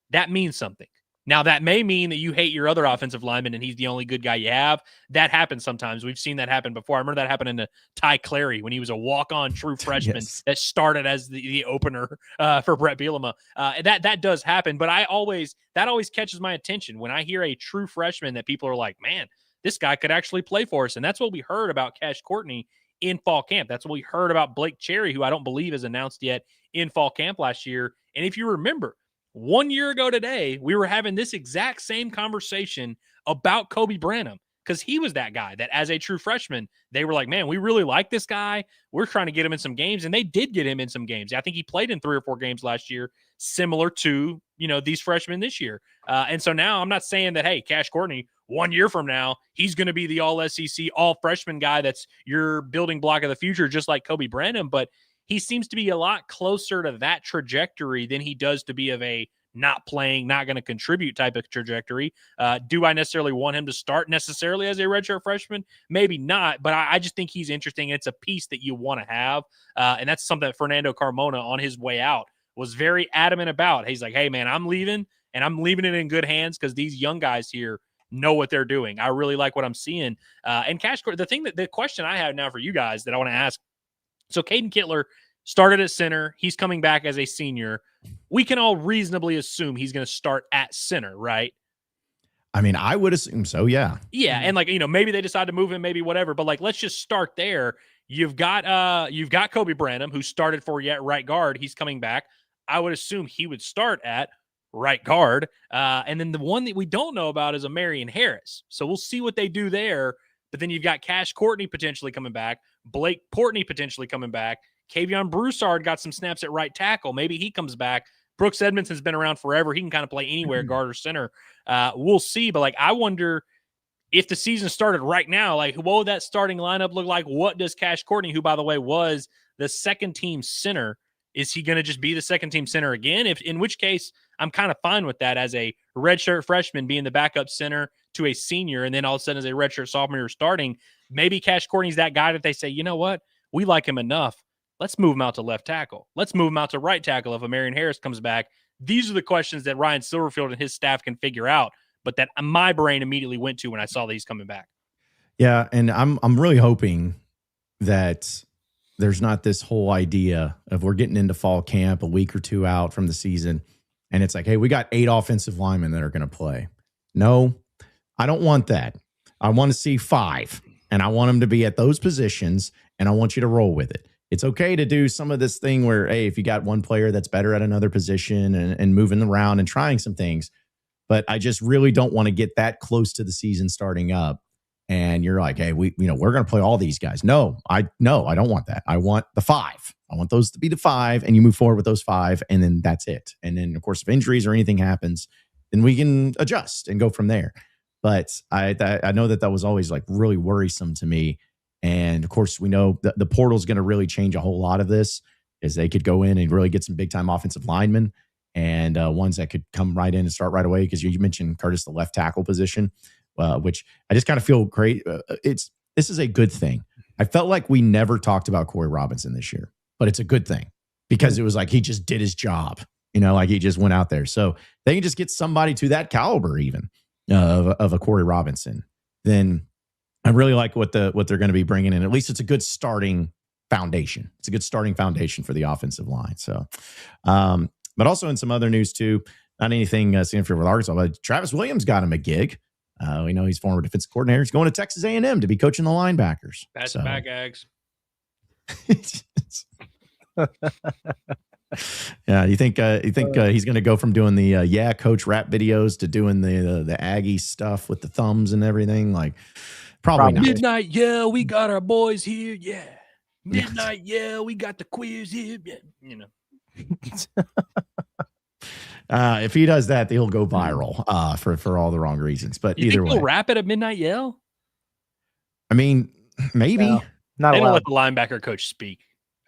Speaker 4: that means something. Now, that may mean that you hate your other offensive lineman and he's the only good guy you have. That happens sometimes. We've seen that happen before. I remember that happened to Ty Clary when he was a walk-on true freshman that started as the opener for Brett Bielema. That does happen, but that always catches my attention when I hear a true freshman that people are like, man, this guy could actually play for us. And that's what we heard about Cash Courtney in fall camp. That's what we heard about Blake Cherry, who I don't believe is announced yet in fall camp last year. And if you remember, 1 year ago today, we were having this exact same conversation about Kobe Branham because he was that guy that as a true freshman, they were like, man, we really like this guy. We're trying to get him in some games. And they did get him in some games. I think he played in 3 or 4 games last year, similar to, these freshmen this year. And so now I'm not saying that, hey, Cash Courtney, 1 year from now, he's going to be the all SEC, all freshman guy that's your building block of the future, just like Kobe Branham. But he seems to be a lot closer to that trajectory than he does to be of a not playing, not going to contribute type of trajectory. Do I necessarily want him to start necessarily as a redshirt freshman? Maybe not, but I just think he's interesting. It's a piece that you want to have. And that's something that Fernando Carmona on his way out was very adamant about. He's like, hey, man, I'm leaving, and I'm leaving it in good hands because these young guys here know what they're doing. I really like what I'm seeing. And Cash, the question I have now for you guys that I want to ask, so Caden Kittler started at center. He's coming back as a senior. We can all reasonably assume he's going to start at center, right?
Speaker 2: I mean, I would assume so, yeah.
Speaker 4: Yeah, and maybe they decide to move him, maybe whatever, but let's just start there. You've got Kobe Branham, who started for you at right guard. He's coming back. I would assume he would start at right guard. And then the one that we don't know about is a Marion Harris. So we'll see what they do there. But then you've got Cash Courtney potentially coming back, Blake Portney potentially coming back. Kavion Broussard got some snaps at right tackle. Maybe he comes back. Brooks Edmondson's been around forever. He can kind of play anywhere, guard or center. We'll see. But, like, I wonder if the season started right now, like, what would that starting lineup look like? What does Cash Courtney, who, by the way, was the second-team center, is he going to just be the second-team center again? In which case, I'm kind of fine with that as a redshirt freshman being the backup center to a senior, and then all of a sudden as a redshirt sophomore you're starting. Maybe Cash Courtney's that guy that they say, you know what, we like him enough. Let's move him out to left tackle. Let's move him out to right tackle if Marion Harris comes back. These are the questions that Ryan Silverfield and his staff can figure out, but that my brain immediately went to when I saw these coming back.
Speaker 2: Yeah, and I'm really hoping that there's not this whole idea of we're getting into fall camp a week or two out from the season, and it's like, hey, we got 8 offensive linemen that are going to play. No, I don't want that. I want to see 5, and I want them to be at those positions, and I want you to roll with it. It's okay to do some of this thing where, hey, if you got one player that's better at another position and moving around and trying some things, but I just really don't want to get that close to the season starting up. And you're like, hey, we're going to play all these guys. No, I don't want that. I want the 5. I want those to be the 5, and you move forward with those 5, and then that's it. And then, of course, if injuries or anything happens, then we can adjust and go from there. But I know that was always like really worrisome to me. And of course, we know that the portal is going to really change a whole lot of this, is they could go in and really get some big time offensive linemen and ones that could come right in and start right away. Because you mentioned, Curtis, the left tackle position, which I just kind of feel great. This is a good thing. I felt like we never talked about Corey Robinson this year, but it's a good thing because it was like he just did his job. Like he just went out there. So they can just get somebody to that caliber even of a Corey Robinson. Then I really like what they're going to be bringing in. At least it's a good starting foundation. It's a good starting foundation for the offensive line. So, but also in some other news too, not anything significant with Arkansas, but Travis Williams got him a gig. We know he's former defensive coordinator. He's going to Texas A&M to be coaching the linebackers.
Speaker 4: That's back, Ags.
Speaker 2: Yeah, you think he's going to go from doing the coach rap videos to doing the Aggie stuff with the thumbs and everything? Like, probably not.
Speaker 4: Midnight, yeah, we got our boys here. Yeah, midnight, yeah, we got the queers here. Yeah,
Speaker 2: if he does that, he'll go viral for all the wrong reasons. But either way,
Speaker 4: he'll rap at a midnight yell.
Speaker 2: I mean, maybe
Speaker 3: not.
Speaker 4: They don't let the linebacker coach speak.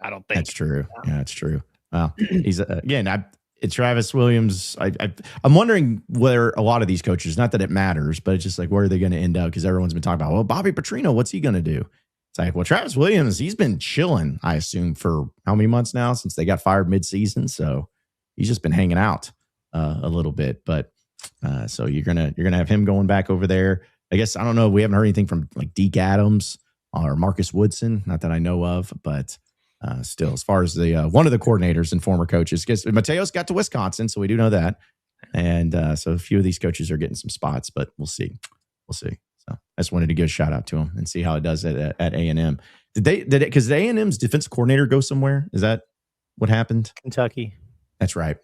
Speaker 4: I don't think
Speaker 2: that's true. Yeah, that's true. Well, he's again. It's Travis Williams. I'm wondering where a lot of these coaches, not that it matters, but it's just like, where are they going to end up? Because everyone's been talking about, well, Bobby Petrino, what's he going to do? It's like, well, Travis Williams, he's been chilling, I assume, for how many months now since they got fired mid-season. So he's just been hanging out a little bit. But so you're gonna have him going back over there. I guess, I don't know. We haven't heard anything from like Deke Adams or Marcus Woodson, not that I know of, but still, as far as the one of the coordinators and former coaches, because Mateos got to Wisconsin, so we do know that, and so a few of these coaches are getting some spots, but we'll see. So I just wanted to give a shout out to him and see how it does at A&M. Did it because A&M's defensive coordinator go somewhere? Is that what happened?
Speaker 3: Kentucky.
Speaker 2: That's right.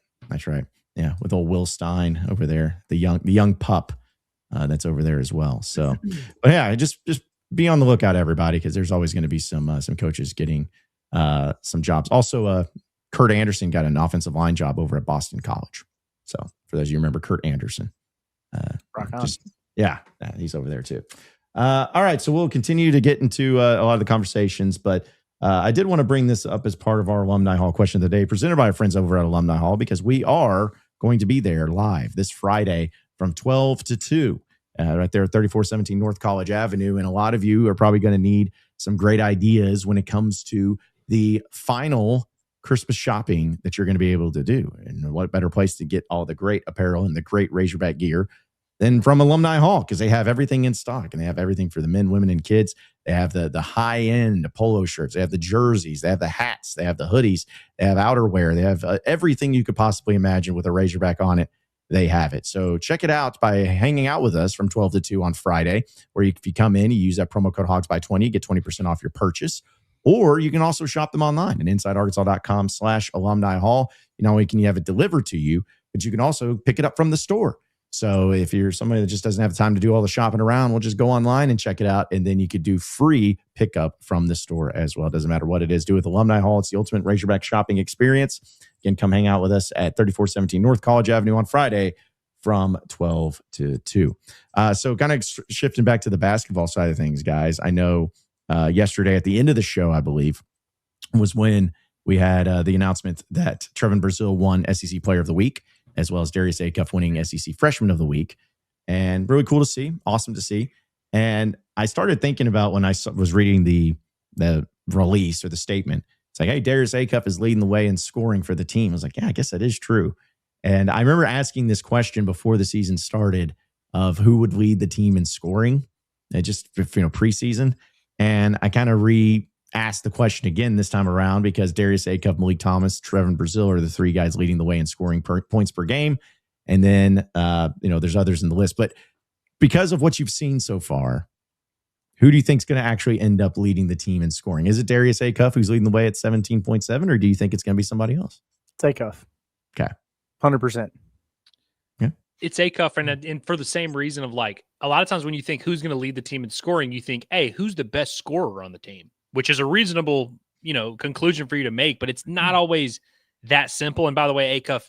Speaker 2: Yeah, with old Will Stein over there, the young pup that's over there as well. So, but yeah, just be on the lookout, everybody, because there's always going to be some coaches getting some jobs. Also, Kurt Anderson got an offensive line job over at Boston College. So for those of you who remember Kurt Anderson, he's over there too. All right, so we'll continue to get into a lot of the conversations, but I did want to bring this up as part of our Alumni Hall question of the day, presented by our friends over at Alumni Hall, because we are going to be there live this Friday from 12 to 2. Right there at 3417 North College Avenue. And a lot of you are probably going to need some great ideas when it comes to the final Christmas shopping that you're going to be able to do. And what better place to get all the great apparel and the great Razorback gear than from Alumni Hall, because they have everything in stock, and they have everything for the men, women, and kids. They have the high-end polo shirts. They have the jerseys. They have the hats. They have the hoodies. They have outerwear. They have everything you could possibly imagine with a Razorback on it. They have it. So check it out by hanging out with us from 12 to 2 on Friday, where if you come in, you use that promo code HOGSBY20, get 20% off your purchase. Or you can also shop them online at insidearkansas.com/alumni hall. Not only can you have it delivered to you, but you can also pick it up from the store. So if you're somebody that just doesn't have time to do all the shopping around, we'll just go online and check it out. And then you could do free pickup from the store as well. It doesn't matter what it is. Do it with Alumni Hall. It's the ultimate Razorback shopping experience. Again, come hang out with us at 3417 North College Avenue on Friday from 12 to 2. So kind of shifting back to the basketball side of things, guys. I know yesterday at the end of the show, I believe, was when we had the announcement that Trevin Brazile won SEC Player of the Week, as well as Darius Acuff winning SEC Freshman of the Week. And really cool to see. Awesome to see. And I started thinking about when I was reading the release or the statement. It's like, hey, Darius Acuff is leading the way in scoring for the team. I was like, yeah, I guess that is true. And I remember asking this question before the season started of who would lead the team in scoring, just preseason. And I kind of asked the question again this time around because Darius Acuff, Malik Thomas, Trevin Brazile are the three guys leading the way in scoring points per game. And then, there's others in the list. But because of what you've seen so far, who do you think is going to actually end up leading the team in scoring? Is it Darius Acuff who's leading the way at 17.7, or do you think it's going to be somebody else?
Speaker 3: It's Acuff.
Speaker 2: Okay.
Speaker 3: 100%.
Speaker 2: Yeah.
Speaker 4: It's Acuff, and for the same reason of like, a lot of times when you think who's going to lead the team in scoring, you think, hey, who's the best scorer on the team? Which is a reasonable, conclusion for you to make, but it's not always that simple. And by the way, Acuff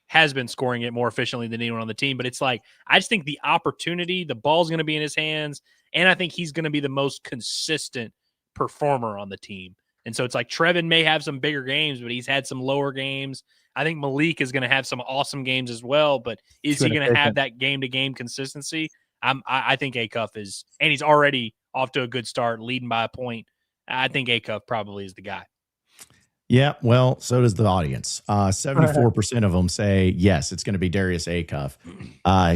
Speaker 4: has been scoring it more efficiently than anyone on the team, but it's like, I just think the opportunity, the ball's going to be in his hands, and I think he's going to be the most consistent performer on the team. And so it's like Trevin may have some bigger games, but he's had some lower games. I think Malik is going to have some awesome games as well, but is he going to have that game-to-game consistency? I think Acuff is, and he's already off to a good start, leading by a point. I think Acuff probably is the guy.
Speaker 2: Yeah, well, so does the audience. 74% of them say, yes, it's going to be Darius Acuff.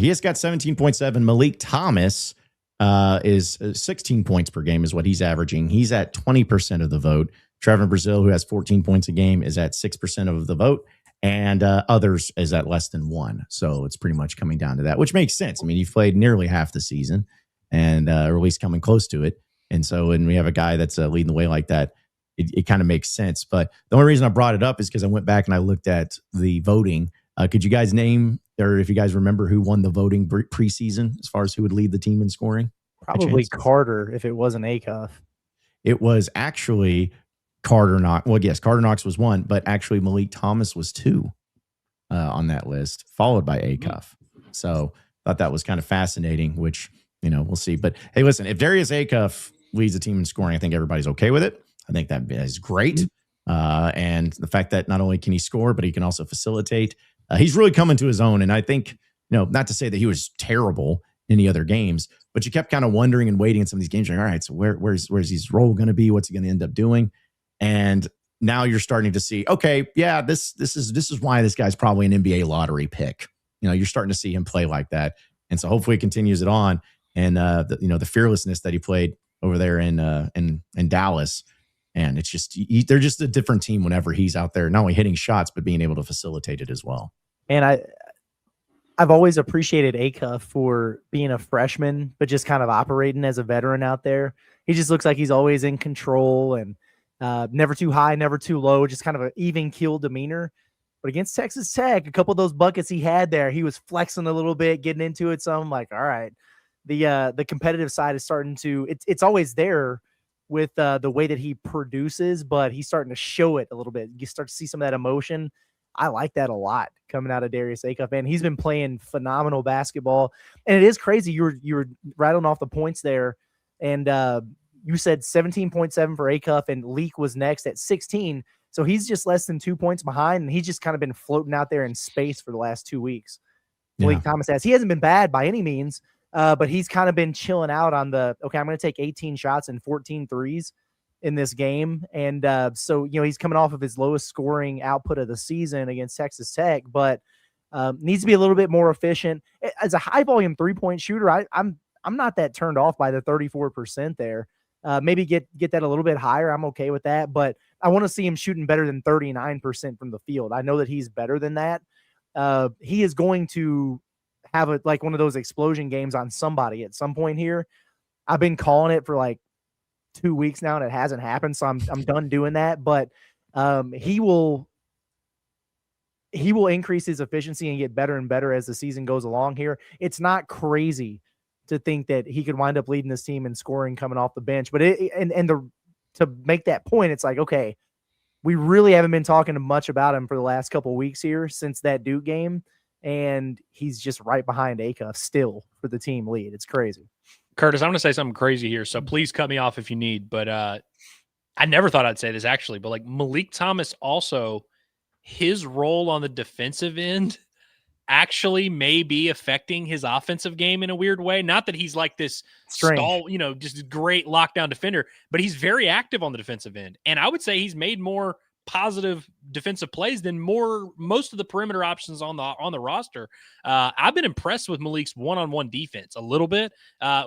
Speaker 2: He has got 17.7. Malik Thomas is 16 points per game is what he's averaging. He's at 20% of the vote. Trevin Brazile, who has 14 points a game, is at 6% of the vote. And others is at less than 1. So it's pretty much coming down to that, which makes sense. I mean, you've played nearly half the season and or at least coming close to it. And so when we have a guy that's leading the way like that, it kind of makes sense. But the only reason I brought it up is because I went back and I looked at the voting. Could you guys name, or if you guys remember, who won the voting preseason as far as who would lead the team in scoring?
Speaker 3: Probably Carter if it wasn't Acuff.
Speaker 2: It was actually Carter Knox. Well, yes, Carter Knox was 1, but actually Malik Thomas was 2 on that list, followed by Acuff. So I thought that was kind of fascinating, which, we'll see. But hey, listen, if Darius Acuff leads the team in scoring, I think everybody's okay with it. I think that is great. And the fact that not only can he score, but he can also facilitate. He's really coming to his own. And I think, not to say that he was terrible in the other games, but you kept kind of wondering and waiting in some of these games. Like, all right, so where's his role going to be? What's he going to end up doing? And now you're starting to see, okay, yeah, this is why this guy's probably an NBA lottery pick. You're starting to see him play like that. And so hopefully it continues it on. And the fearlessness that he played over there in Dallas. And it's just, they're just a different team whenever he's out there, not only hitting shots, but being able to facilitate it as well.
Speaker 3: And I've always appreciated Acuff for being a freshman, but just kind of operating as a veteran out there. He just looks like he's always in control and never too high, never too low, just kind of an even keel demeanor. But against Texas Tech, a couple of those buckets he had there, he was flexing a little bit, getting into it. So I'm like, all right, the competitive side is starting to, it's always there with the way that he produces, but he's starting to show it a little bit. You start to see some of that emotion. I like that a lot coming out of Darius Acuff, and he's been playing phenomenal basketball. And it is crazy. You were rattling off the points there, and you said 17.7 for Acuff, and Leak was next at 16. So he's just less than 2 points behind, and he's just kind of been floating out there in space for the last 2 weeks. Yeah. Malik Thomas has. He hasn't been bad by any means, but he's kind of been chilling out on the, okay, I'm going to take 18 shots and 14 threes in this game. And so, he's coming off of his lowest scoring output of the season against Texas Tech, but needs to be a little bit more efficient. As a high volume 3-point shooter, I'm not that turned off by the 34% there. Maybe get that a little bit higher. I'm okay with that, but I want to see him shooting better than 39% from the field. I know that he's better than that. He is going to have one of those explosion games on somebody at some point here. I've been calling it for 2 weeks now, and it hasn't happened. So I'm done doing that. But he will increase his efficiency and get better and better as the season goes along here. It's not crazy to think that he could wind up leading this team in scoring coming off the bench. But to make that point, it's like, okay, we really haven't been talking much about him for the last couple of weeks here since that Duke game. And he's just right behind Acuff still for the team lead. It's crazy.
Speaker 4: Curtis, I'm going to say something crazy here, so please cut me off if you need. But I never thought I'd say this, actually. But, like, Malik Thomas also, his role on the defensive end actually may be affecting his offensive game in a weird way. Not that he's like this just great lockdown defender, but he's very active on the defensive end. And I would say he's made more positive defensive plays than most of the perimeter options on the roster. I've been impressed with Malik's one-on-one defense a little bit,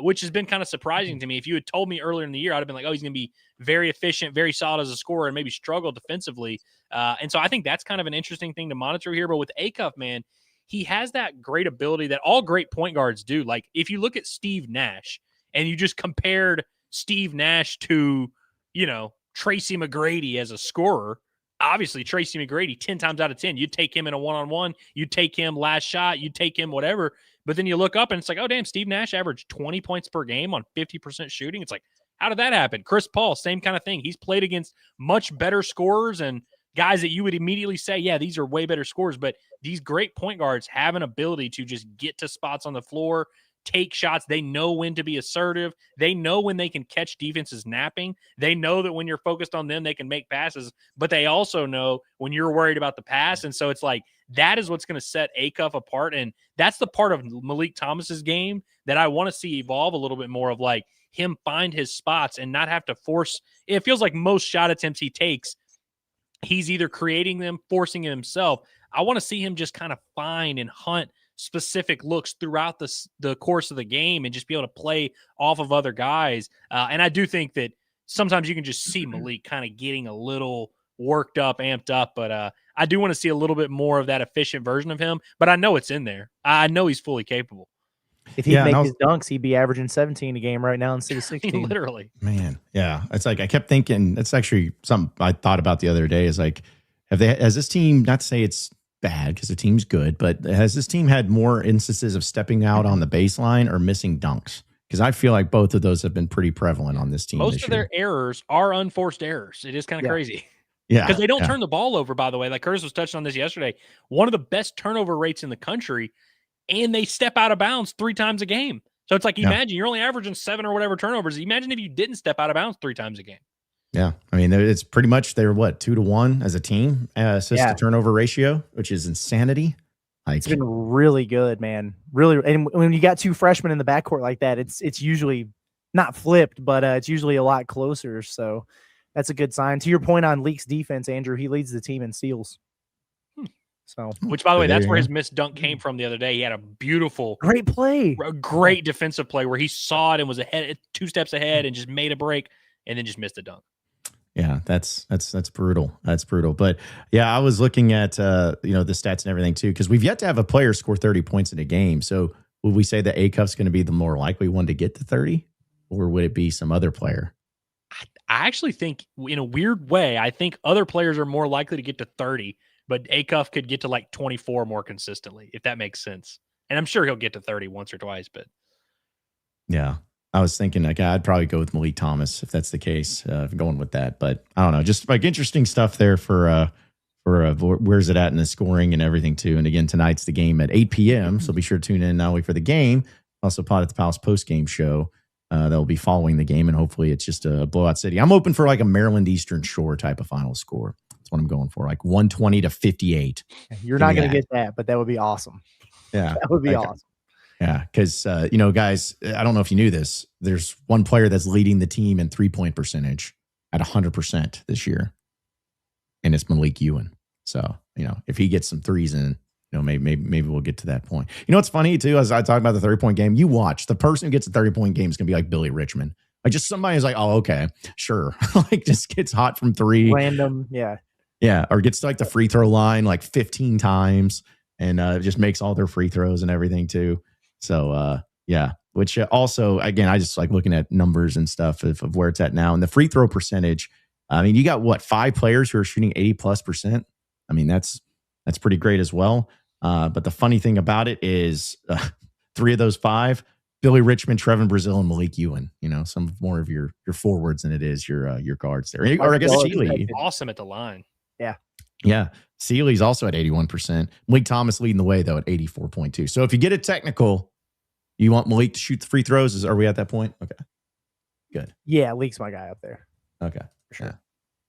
Speaker 4: which has been kind of surprising to me. If you had told me earlier in the year, I'd have been like, oh, he's going to be very efficient, very solid as a scorer, and maybe struggle defensively. And so I think that's kind of an interesting thing to monitor here. But with Acuff, man, he has that great ability that all great point guards do. Like, if you look at Steve Nash and you just compared Steve Nash to, Tracy McGrady as a scorer, obviously Tracy McGrady 10 times out of 10, you'd take him in a one-on-one, you'd take him last shot, you'd take him whatever. But then you look up and it's like, oh, damn, Steve Nash averaged 20 points per game on 50% shooting. It's like, how did that happen? Chris Paul, same kind of thing. He's played against much better scorers and guys that you would immediately say, yeah, these are way better scorers. But these great point guards have an ability to just get to spots on the floor, take shots. They know when to be assertive. They know when they can catch defenses napping. They know that when you're focused on them, they can make passes, but they also know when you're worried about the pass. And so it's like, that is what's going to set Acuff apart. And that's the part of Malik Thomas's game that I want to see evolve a little bit more, of like him find his spots and not have to force. It feels like most shot attempts he takes, he's either creating them, forcing it himself. I want to see him just kind of find and hunt specific looks throughout the course of the game and just be able to play off of other guys. And I do think that sometimes you can just see Malik kind of getting a little worked up, amped up. But I do want to see a little bit more of that efficient version of him. But I know it's in there. I know he's fully capable.
Speaker 3: If he'd make his dunks, he'd be averaging 17 a game right now instead of 16.
Speaker 4: Literally.
Speaker 2: Man, yeah. It's like I kept thinking, it's actually something I thought about the other day, is like, has this team, not to say it's bad because the team's good, but has this team had more instances of stepping out on the baseline or missing dunks? Because I feel like both of those have been pretty prevalent on this team.
Speaker 4: Most of their errors are unforced errors. It is kind of crazy.
Speaker 2: Yeah.
Speaker 4: Because they don't turn the ball over, by the way. Like Curtis was touching on this yesterday. One of the best turnover rates in the country, and they step out of bounds 3 times a game. So it's like, imagine you're only averaging 7 or whatever turnovers. Imagine if you didn't step out of bounds 3 times a game. Yeah.
Speaker 2: I mean, it's pretty much, they're 2-to-1 as a team, assist to turnover ratio, which is insanity. Like,
Speaker 3: it's been really good, man. Really. And when you got 2 freshmen in the backcourt like that, it's usually not flipped, but it's usually a lot closer. So that's a good sign. To your point on Leak's defense, Andrew, he leads the team in steals. So,
Speaker 4: which, by the way, that's where his missed dunk came from the other day. He had a beautiful,
Speaker 3: great play,
Speaker 4: a great defensive play where he saw it and was ahead, 2 steps ahead, and just made a break, and then just missed a dunk.
Speaker 2: Yeah, that's brutal. That's brutal. But yeah, I was looking at the stats and everything too, because we've yet to have a player score 30 points in a game. So would we say that Acuff's going to be the more likely one to get to 30, or would it be some other player?
Speaker 4: I actually think, in a weird way, I think other players are more likely to get to 30. But Acuff could get to like 24 more consistently, if that makes sense. And I'm sure he'll get to 30 once or twice. But
Speaker 2: yeah, I was thinking like I'd probably go with Malik Thomas if that's the case, going with that. But I don't know, just like interesting stuff there for where's it at in the scoring and everything too. And again, tonight's the game at 8 p.m. So be sure to tune in not only for the game, also Pod at the Palace post-game show that will be following the game. And hopefully it's just a blowout city. I'm open for like a Maryland Eastern Shore type of final score. That's what I'm going for, like 120-58.
Speaker 3: You're not going to get that, but that would be awesome.
Speaker 2: Yeah.
Speaker 3: That would be awesome.
Speaker 2: Yeah, because, guys, I don't know if you knew this. There's one player that's leading the team in 3-point percentage at 100% this year, and it's Malik Ewan. So, if he gets some threes in, maybe we'll get to that point. You know what's funny, too, as I talk about the 30-point game, you watch. The person who gets a 30-point game is going to be like Billy Richmond. Like, just somebody who's like, oh, okay, sure. Like, just gets hot from 3.
Speaker 3: Random, yeah.
Speaker 2: Yeah, or gets to like the free throw line like 15 times and just makes all their free throws and everything too. So, yeah, which also, again, I just like looking at numbers and stuff of where it's at now. And the free throw percentage, I mean, you got what, 5 players who are shooting 80+%. I mean, that's pretty great as well. But the funny thing about it is 3 of those 5, Billy Richmond, Trevin Brazil, and Malik Ewan, some more of your forwards than it is your guards there. Or I guess Sealy.
Speaker 4: Awesome at the line.
Speaker 2: Yeah. Sealy's also at 81%. Malik Thomas leading the way, though, at 84.2. So if you get it technical, you want Malik to shoot the free throws? Are we at that point? Okay. Good.
Speaker 3: Yeah, Leak's my guy up there.
Speaker 2: Okay.
Speaker 3: For sure.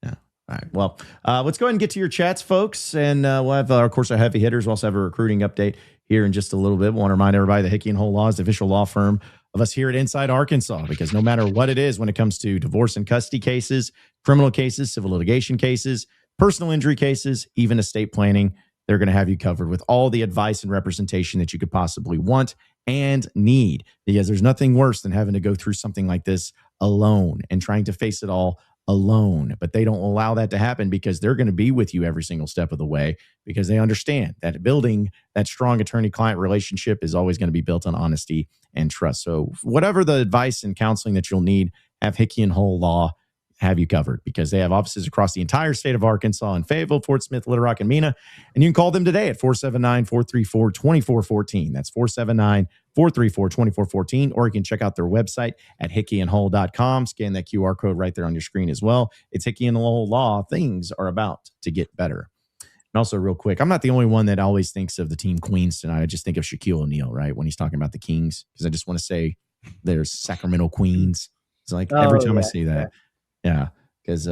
Speaker 2: Yeah. All right. Well, let's go ahead and get to your chats, folks. And we'll have, of course, our heavy hitters. We'll also have a recruiting update here in just a little bit. We want to remind everybody that Hickey and Hull Law is the official law firm of us here at Inside Arkansas, because no matter what it is when it comes to divorce and custody cases, criminal cases, civil litigation cases, personal injury cases, even estate planning, they're going to have you covered with all the advice and representation that you could possibly want and need, because there's nothing worse than having to go through something like this alone and trying to face it all alone. But they don't allow that to happen, because they're going to be with you every single step of the way, because they understand that building that strong attorney-client relationship is always going to be built on honesty and trust. So whatever the advice and counseling that you'll need, have Hickey and Hull Law have you covered, because they have offices across the entire state of Arkansas in Fayetteville, Fort Smith, Little Rock, and Mena. And you can call them today at 479-434-2414. That's 479-434-2414. Or you can check out their website at hickeyandhull.com. Scan that QR code right there on your screen as well. It's Hickey and Hull Law. Things are about to get better. And also, real quick, I'm not the only one that always thinks of the team Queens tonight. I just think of Shaquille O'Neal, right, when he's talking about the Kings, because I just want to say there's Sacramento Queens. It's like every time I see that. Yeah, because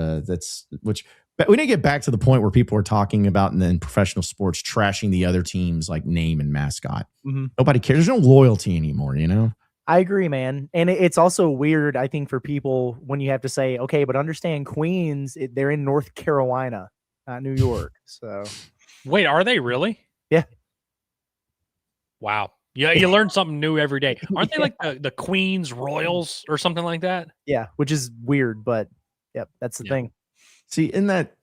Speaker 2: but we need to get back to the point where people are talking about, and then professional sports trashing the other team's like name and mascot. Mm-hmm. Nobody cares. There's no loyalty anymore,
Speaker 3: I agree, man. And it's also weird, I think, for people when you have to say, okay, but understand Queens, they're in North Carolina, not New York. So,
Speaker 4: wait, are they really?
Speaker 3: Yeah.
Speaker 4: Wow. Yeah, you learn something new every day. Aren't they like the Queens Royals or something like that?
Speaker 3: Yeah, which is weird, but yep, that's the thing.
Speaker 2: See, in that,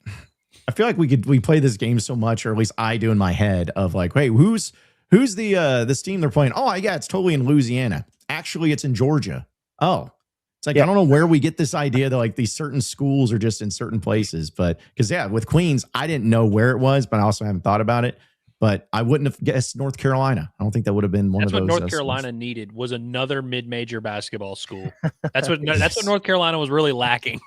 Speaker 2: I feel like we play this game so much, or at least I do in my head, of like, hey, who's the this team they're playing? Oh, yeah, it's totally in Louisiana. Actually, it's in Georgia. Oh, it's like, I don't know where we get this idea that like these certain schools are just in certain places, but because with Queens, I didn't know where it was, but I also haven't thought about it. But I wouldn't have guessed North Carolina. I don't think that would have been one of those.
Speaker 4: That's what North Carolina needed, was another mid-major basketball school. That's what North Carolina was really lacking.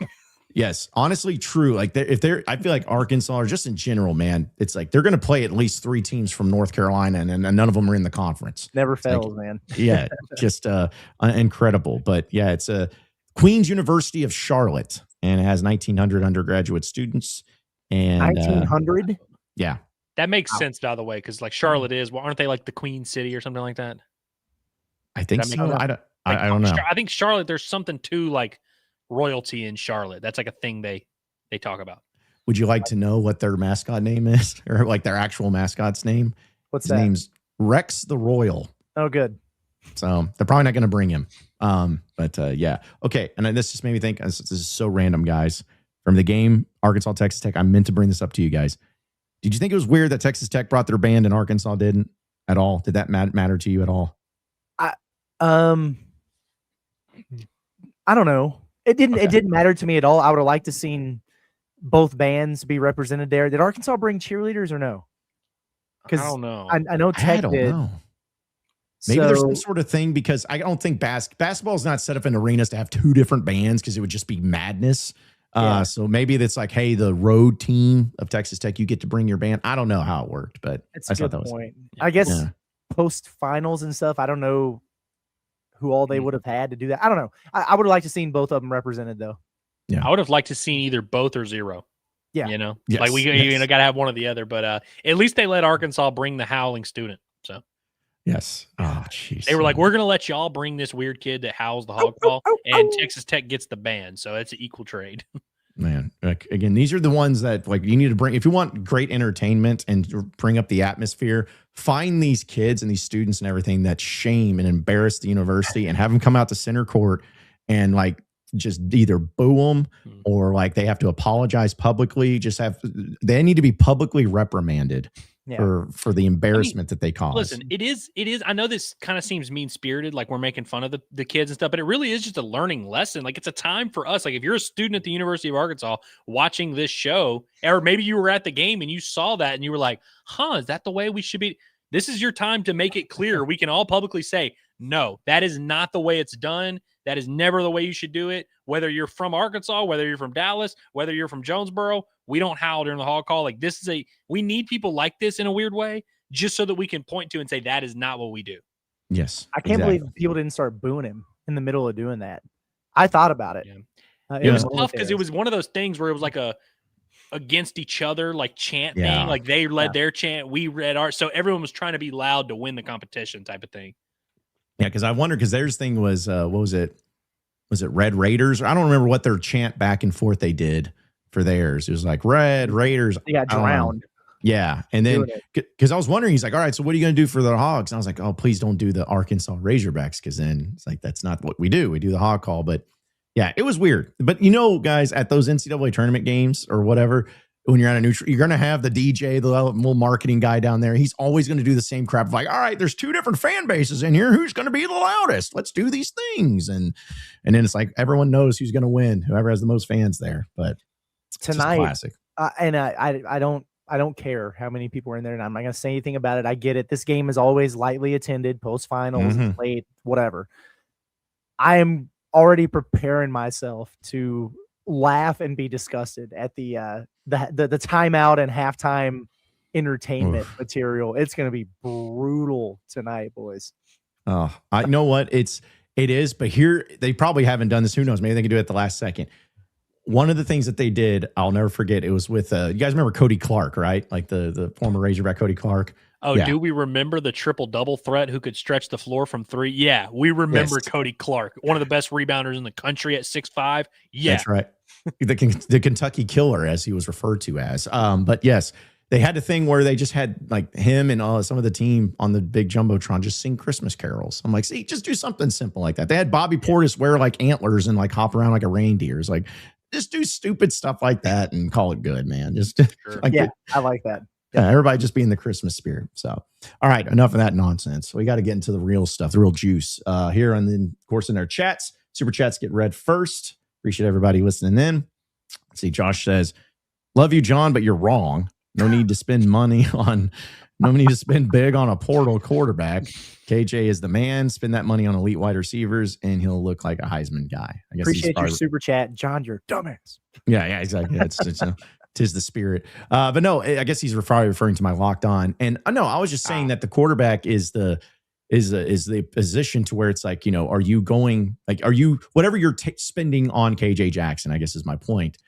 Speaker 2: Yes, honestly, true. Like I feel like Arkansas, or just in general, man, it's like they're going to play at least 3 teams from North Carolina, and none of them are in the conference.
Speaker 3: Never fails, man.
Speaker 2: Yeah, just incredible. But yeah, it's a Queen's University of Charlotte, and it has 1,900 undergraduate students. And
Speaker 3: 1,900?
Speaker 2: Yeah.
Speaker 4: That makes sense, by the way, because like Charlotte aren't they like the Queen City or something like that?
Speaker 2: I think so. I don't know.
Speaker 4: I think Charlotte, there's something to like royalty in Charlotte. That's like a thing they talk about.
Speaker 2: Would you like to know what their mascot name is, or like their actual mascot's name?
Speaker 3: What's
Speaker 2: His
Speaker 3: that?
Speaker 2: name's Rex the Royal.
Speaker 3: Oh, good.
Speaker 2: So they're probably not going to bring him. But yeah. Okay. And this just made me think, this is so random, guys. From the game, Arkansas, Texas Tech, I meant to bring this up to you guys. Did you think it was weird that Texas Tech brought their band and Arkansas didn't at all? Did that matter to you at all?
Speaker 3: I don't know. It didn't. Okay. It didn't matter to me at all. I would have liked to seen both bands be represented there. Did Arkansas bring cheerleaders or no?
Speaker 4: Because I don't know.
Speaker 3: I know Tech did.
Speaker 2: Know. Maybe there's some sort of thing, because I don't think basketball is not set up in arenas to have 2 different bands, because it would just be madness. So maybe that's like, hey, the road team of Texas Tech, you get to bring your band. I don't know how it worked, but
Speaker 3: it's a good point. I guess post finals and stuff, I don't know who all they would have had to do that. I don't know. I would have liked to seen both of them represented, though.
Speaker 4: Yeah, I would have liked to seen either both or 0. Yeah,
Speaker 2: yes.
Speaker 4: Like we got to have one or the other. But at least they let Arkansas bring the howling student. So
Speaker 2: yes. Oh, jeez.
Speaker 4: They were like, we're gonna let y'all bring this weird kid that howls the hog call, and Texas Tech gets the band. So it's an equal trade.
Speaker 2: Man, like, again, these are the ones that like you need to bring if you want great entertainment and bring up the atmosphere. Find these kids and these students and everything that shame and embarrass the university, and have them come out to center court and like just either boo them or like they have to apologize publicly. They need to be publicly reprimanded for the embarrassment that they caused.
Speaker 4: Listen, it is. I know this kind of seems mean spirited, like we're making fun of the kids and stuff, but it really is just a learning lesson. Like it's a time for us. Like if you're a student at the University of Arkansas watching this show, or maybe you were at the game and you saw that and you were like, huh, is that the way we should be? This is your time to make it clear. We can all publicly say, no, that is not the way it's done. That is never the way you should do it. Whether you're from Arkansas, whether you're from Dallas, whether you're from Jonesboro, we don't howl during the hall call. Like we need people like this in a weird way, just so that we can point to and say that is not what we do.
Speaker 2: Yes.
Speaker 3: I can't believe people didn't start booing him in the middle of doing that. I thought about it.
Speaker 4: Yeah. It was tough because it was one of those things where it was like a against each other, like chant thing. Like they led their chant, we read ours. So everyone was trying to be loud to win the competition type of thing.
Speaker 2: Yeah, because I wonder, because theirs thing was, what was it? Was it Red Raiders? I don't remember what their chant back and forth they did for theirs. It was like Red Raiders.
Speaker 3: They got drowned.
Speaker 2: Yeah. And then, because I was wondering, he's like, all right, so what are you going to do for the Hogs? And I was like, oh, please don't do the Arkansas Razorbacks, because then it's like, that's not what we do. We do the hog call. But yeah, it was weird. But guys, at those NCAA tournament games or whatever, when you're on a neutral, you're going to have the DJ, the little marketing guy down there. He's always going to do the same crap. Like, all right, there's two different fan bases in here. Who's going to be the loudest? Let's do these things. And then it's like, everyone knows who's going to win, whoever has the most fans there. But
Speaker 3: tonight,
Speaker 2: classic.
Speaker 3: And I don't care how many people are in there, and I'm not going to say anything about it. I get it. This game is always lightly attended, post-finals, late, whatever. I am already preparing myself to laugh and be disgusted at the timeout and halftime entertainment material. It's going to be brutal tonight, boys.
Speaker 2: Oh, I know what it is, but here they probably haven't done this. Who knows? Maybe they can do it at the last second. One of the things that they did, I'll never forget. It was with you guys remember Cody Clark, right? Like the former Razorback Cody Clark.
Speaker 4: Oh, yeah. Do we remember the triple double threat who could stretch the floor from three? Yeah, we remember Cody Clark, one of the best rebounders in the country at 6'5". Yeah,
Speaker 2: that's right. The Kentucky Killer, as he was referred to as. But yes, they had a thing where they just had like him and some of the team on the big jumbotron just sing Christmas carols. I'm like, see, just do something simple like that. They had Bobby Portis wear like antlers and like hop around like a reindeer. It's like, just do stupid stuff like that and call it good, man. Just
Speaker 3: I like that.
Speaker 2: Yeah, everybody just be in the Christmas spirit. So, all right, enough of that nonsense. We got to get into the real stuff, the real juice here. And then, of course, in our chats, super chats get read first. Appreciate everybody listening in. Let's see, Josh says, love you, John, but you're wrong. No need to spend big on a portal quarterback. KJ is the man. Spend that money on elite wide receivers, and he'll look like a Heisman guy. I guess
Speaker 3: appreciate your super chat, John. You're a dumbass.
Speaker 2: Yeah, exactly. It's tis the spirit. But no, I guess he's probably referring to my locked on. And no, I was just saying that the quarterback is the position to where it's like, are you going whatever you're spending on KJ Jackson, I guess is my point.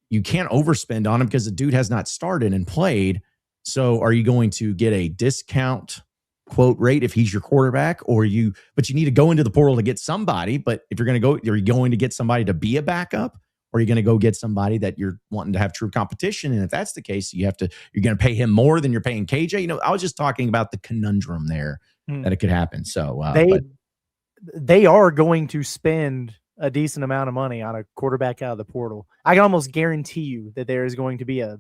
Speaker 2: You can't overspend on him because the dude has not started and played. So are you going to get a discount quote rate if he's your quarterback, but you need to go into the portal to get somebody. But if you're going to go, are you going to get somebody to be a backup? Or are you going to go get somebody that you're wanting to have true competition? And if that's the case, you're going to pay him more than you're paying KJ. I was just talking about the conundrum there that it could happen. So
Speaker 3: they are going to spend a decent amount of money on a quarterback out of the portal. I can almost guarantee you that there is going to be a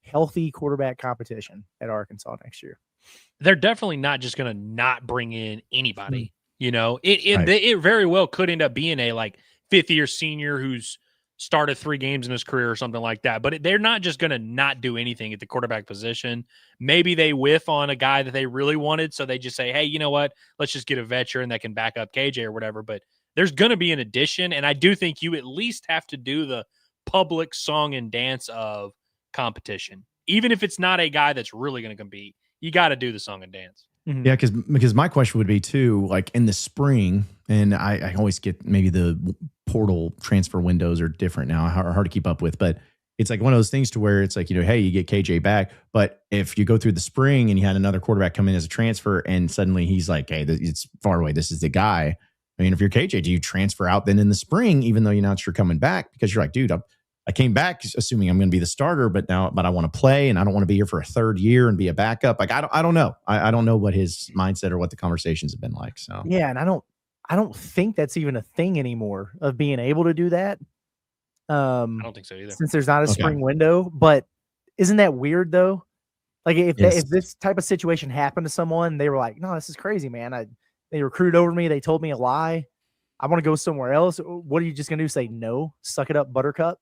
Speaker 3: healthy quarterback competition at Arkansas next year.
Speaker 4: They're definitely not just going to not bring in anybody. It very well could end up being a like fifth-year senior who's started 3 games in his career or something like that. But they're not just going to not do anything at the quarterback position. Maybe they whiff on a guy that they really wanted, so they just say, hey, you know what? Let's just get a veteran that can back up KJ or whatever. But there's going to be an addition, and I do think you at least have to do the public song and dance of competition. Even if it's not a guy that's really going to compete, you got to do the song and dance.
Speaker 2: Mm-hmm. Yeah, because my question would be too, like in the spring, and I always get maybe the portal transfer windows are different now, hard to keep up with, but it's like one of those things to where it's like, hey, you get KJ back, but if you go through the spring and you had another quarterback come in as a transfer and suddenly he's like, hey, it's far away, this is the guy. I mean, if you're KJ, do you transfer out then in the spring, even though you're not sure coming back? Because you're like, dude, I came back assuming I'm going to be the starter, but I want to play and I don't want to be here for a third year and be a backup. Like, I don't know. I don't know what his mindset or what the conversations have been like. So,
Speaker 3: yeah. And I don't think that's even a thing anymore of being able to do that.
Speaker 4: I don't think so either.
Speaker 3: Since there's not a spring window, but isn't that weird though? Like if this type of situation happened to someone, they were like, no, this is crazy, man. They recruited over me. They told me a lie. I want to go somewhere else. What are you just going to do? Say no? Suck it up, buttercup?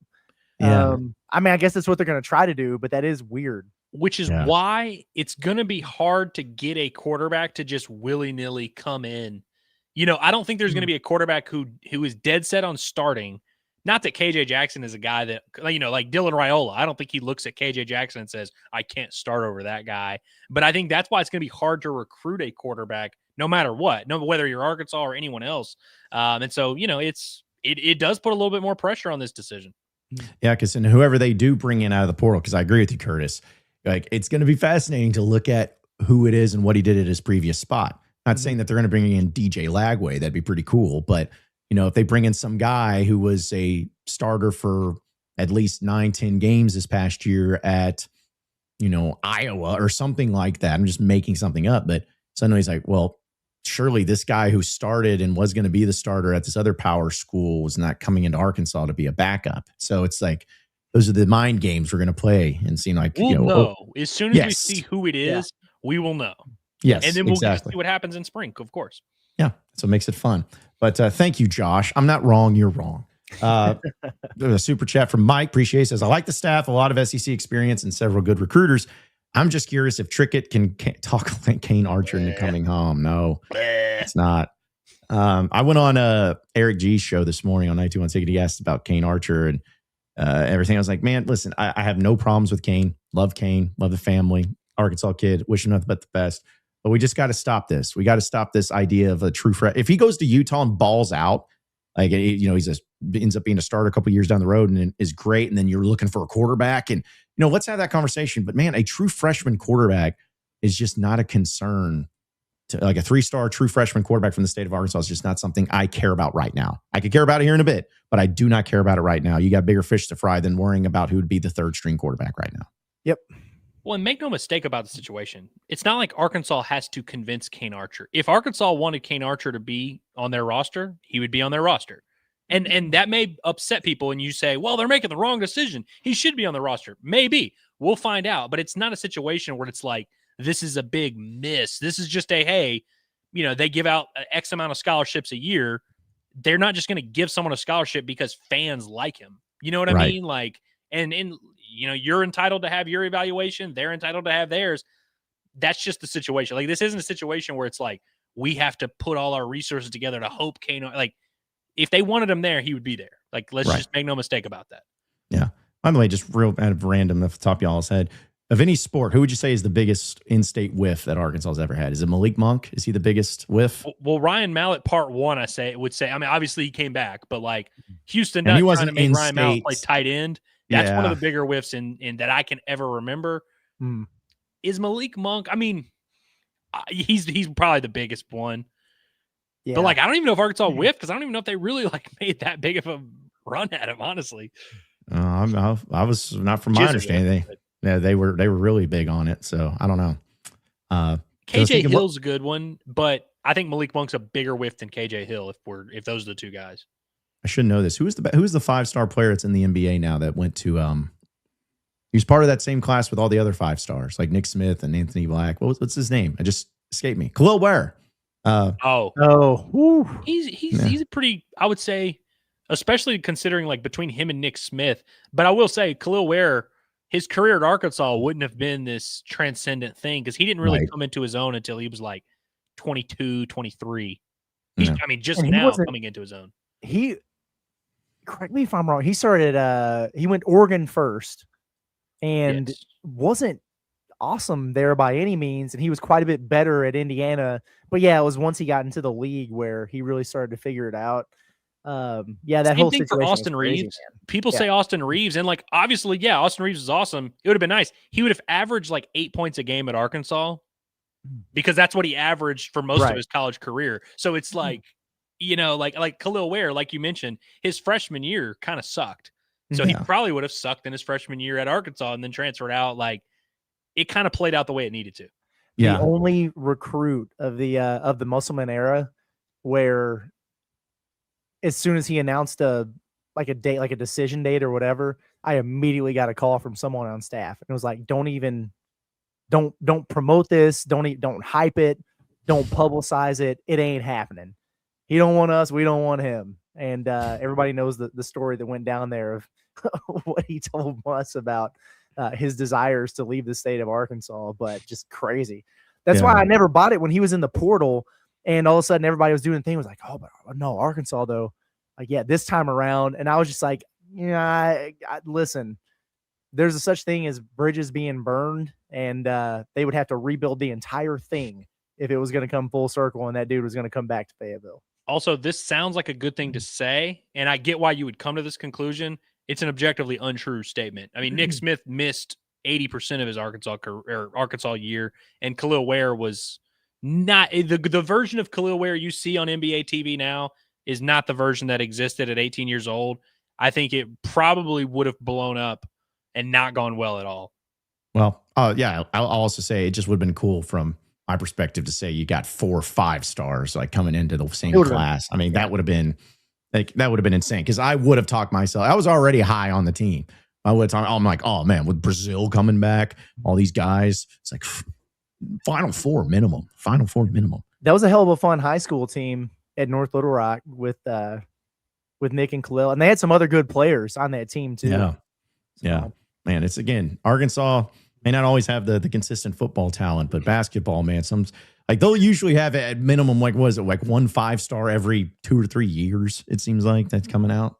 Speaker 2: Yeah.
Speaker 3: I mean, I guess that's what they're going to try to do, but that is weird.
Speaker 4: Which is why it's going to be hard to get a quarterback to just willy-nilly come in. I don't think there's going to be a quarterback who is dead set on starting. Not that KJ Jackson is a guy that, like Dylan Raiola. I don't think he looks at KJ Jackson and says, I can't start over that guy. But I think that's why it's going to be hard to recruit a quarterback no matter what, whether you're Arkansas or anyone else. And so, it does put a little bit more pressure on this decision.
Speaker 2: Yeah, because whoever they do bring in out of the portal, because I agree with you, Curtis, like it's going to be fascinating to look at who it is and what he did at his previous spot. Not saying that they're going to bring in DJ Lagway. That'd be pretty cool. But, if they bring in some guy who was a starter for at least 9-10 games this past year at, Iowa or something like that. I'm just making something up. But suddenly he's like, well, surely this guy who started and was going to be the starter at this other power school was not coming into Arkansas to be a backup. So it's like, those are the mind games we're going to play and seeing like,
Speaker 4: we'll know. As soon as we see who it is, we will know.
Speaker 2: Yes.
Speaker 4: And then we'll get to see what happens in spring, of course.
Speaker 2: Yeah. So it makes it fun. But thank you, Josh. I'm not wrong. You're wrong. A super chat from Mike. Appreciate it. Says, I like the staff, a lot of SEC experience and several good recruiters. I'm just curious if Trickett can talk like Kane Archer into coming home. No, it's not. I went on Eric G's show this morning on 921 Ticket. He asked about Kane Archer and everything. I was like, man, listen, I have no problems with Kane. Love the family. Arkansas kid. Wish him nothing but the best. But we just got to stop this. We got to stop this idea of a true threat. If he goes to Utah and balls out, like, ends up being a starter a couple years down the road and is great, and then you're looking for a quarterback, and let's have that conversation. But man, a true freshman quarterback is just not a concern. Like a 3-star true freshman quarterback from the state of Arkansas is just not something I care about right now. I could care about it here in a bit, but I do not care about it right now. You got bigger fish to fry than worrying about who would be the 3rd string quarterback right now.
Speaker 3: Yep.
Speaker 4: Well, and make no mistake about the situation. It's not like Arkansas has to convince Kane Archer. If Arkansas wanted Kane Archer to be on their roster, he would be on their roster. And that may upset people, and you say, well, they're making the wrong decision. He should be on the roster. Maybe. We'll find out. But it's not a situation where it's like, this is a big miss. This is just hey, they give out X amount of scholarships a year. They're not just going to give someone a scholarship because fans like him. You know what I mean? Like, and you're entitled to have your evaluation. They're entitled to have theirs. That's just the situation. Like, this isn't a situation where it's like, we have to put all our resources together to hope Kane, like, if they wanted him there, he would be there. Like, let's just make no mistake about that.
Speaker 2: Yeah. By the way, just real out of random off the top of y'all's head, of any sport, who would you say is the biggest in-state whiff that Arkansas has ever had? Is it Malik Monk? Is he the biggest whiff?
Speaker 4: Well, Ryan Mallett, part 1, would say. I mean, obviously he came back, but like Houston,
Speaker 2: he wasn't
Speaker 4: trying to make Ryan Mallett play tight end. That's one of the bigger whiffs in that I can ever remember. Is Malik Monk? I mean, he's probably the biggest one. Yeah. But like, I don't even know if Arkansas whiffed because I don't even know if they really like made that big of a run at him. Honestly,
Speaker 2: I was not from my understanding. They were really big on it. So I don't know.
Speaker 4: KJ Hill's a good one, but I think Malik Monk's a bigger whiff than KJ Hill if those are the two guys.
Speaker 2: I should know this. Who's the 5-star player that's in the NBA now that went to he's part of that same class with all the other 5-stars like Nick Smith and Anthony Black. What's his name? It just escaped me. Khalil Ware.
Speaker 4: He's a pretty, I would say, especially considering like between him and Nick Smith. But I will say Khalil Ware, his career at Arkansas wouldn't have been this transcendent thing because he didn't really come into his own until he was like 22, 23. I mean, just now coming into his own.
Speaker 3: Correct me if I'm wrong. He started, he went Oregon first and wasn't awesome there by any means. And he was quite a bit better at Indiana. But yeah, it was once he got into the league where he really started to figure it out. That
Speaker 4: Same
Speaker 3: whole
Speaker 4: thing
Speaker 3: situation
Speaker 4: for Austin
Speaker 3: crazy,
Speaker 4: Reeves. People say Austin Reeves, and like obviously, Austin Reeves is awesome. It would have been nice. He would have averaged like 8 points a game at Arkansas because that's what he averaged for most of his college career. So it's like, like Khalil Ware, like you mentioned, his freshman year kind of sucked. So he probably would have sucked in his freshman year at Arkansas and then transferred out. Like it kind of played out the way it needed to.
Speaker 3: The only recruit of the Musselman era where as soon as he announced a date, like a decision date or whatever, I immediately got a call from someone on staff and it was like, don't even don't promote this. Don't hype it. Don't publicize it. It ain't happening. He don't want us. We don't want him. And everybody knows the story that went down there of what he told us about his desires to leave the state of Arkansas, but just crazy. That's why I never bought it when he was in the portal, and all of a sudden everybody was doing the thing. Was like, oh, but no, Arkansas though. Like, yeah, this time around. And I was just like, I listen, there's a such thing as bridges being burned, and they would have to rebuild the entire thing if it was going to come full circle and that dude was going to come back to Fayetteville.
Speaker 4: Also, this sounds like a good thing to say, and I get why you would come to this conclusion. It's an objectively untrue statement. I mean, Nick Smith missed 80% of his Arkansas year, and Khalil Ware was not the version of Khalil Ware you see on NBA TV now is not the version that existed at 18 years old. I think it probably would have blown up and not gone well at all.
Speaker 2: Well, yeah, I'll also say it just would have been cool from my perspective to say you got 4 or 5 stars like coming into the same class. I mean, that would have been insane because I would have talked myself. I was already high on the team. I'm like, oh man, with Brazil coming back, all these guys, it's like Final Four minimum.
Speaker 3: That was a hell of a fun high school team at North Little Rock with Nick and Khalil, and they had some other good players on that team too.
Speaker 2: Yeah, man. It's again, Arkansas may not always have the consistent football talent, but basketball, man, they'll usually have at minimum, like, what is it, like 1 5-star every 2 or 3 years, it seems like that's coming out.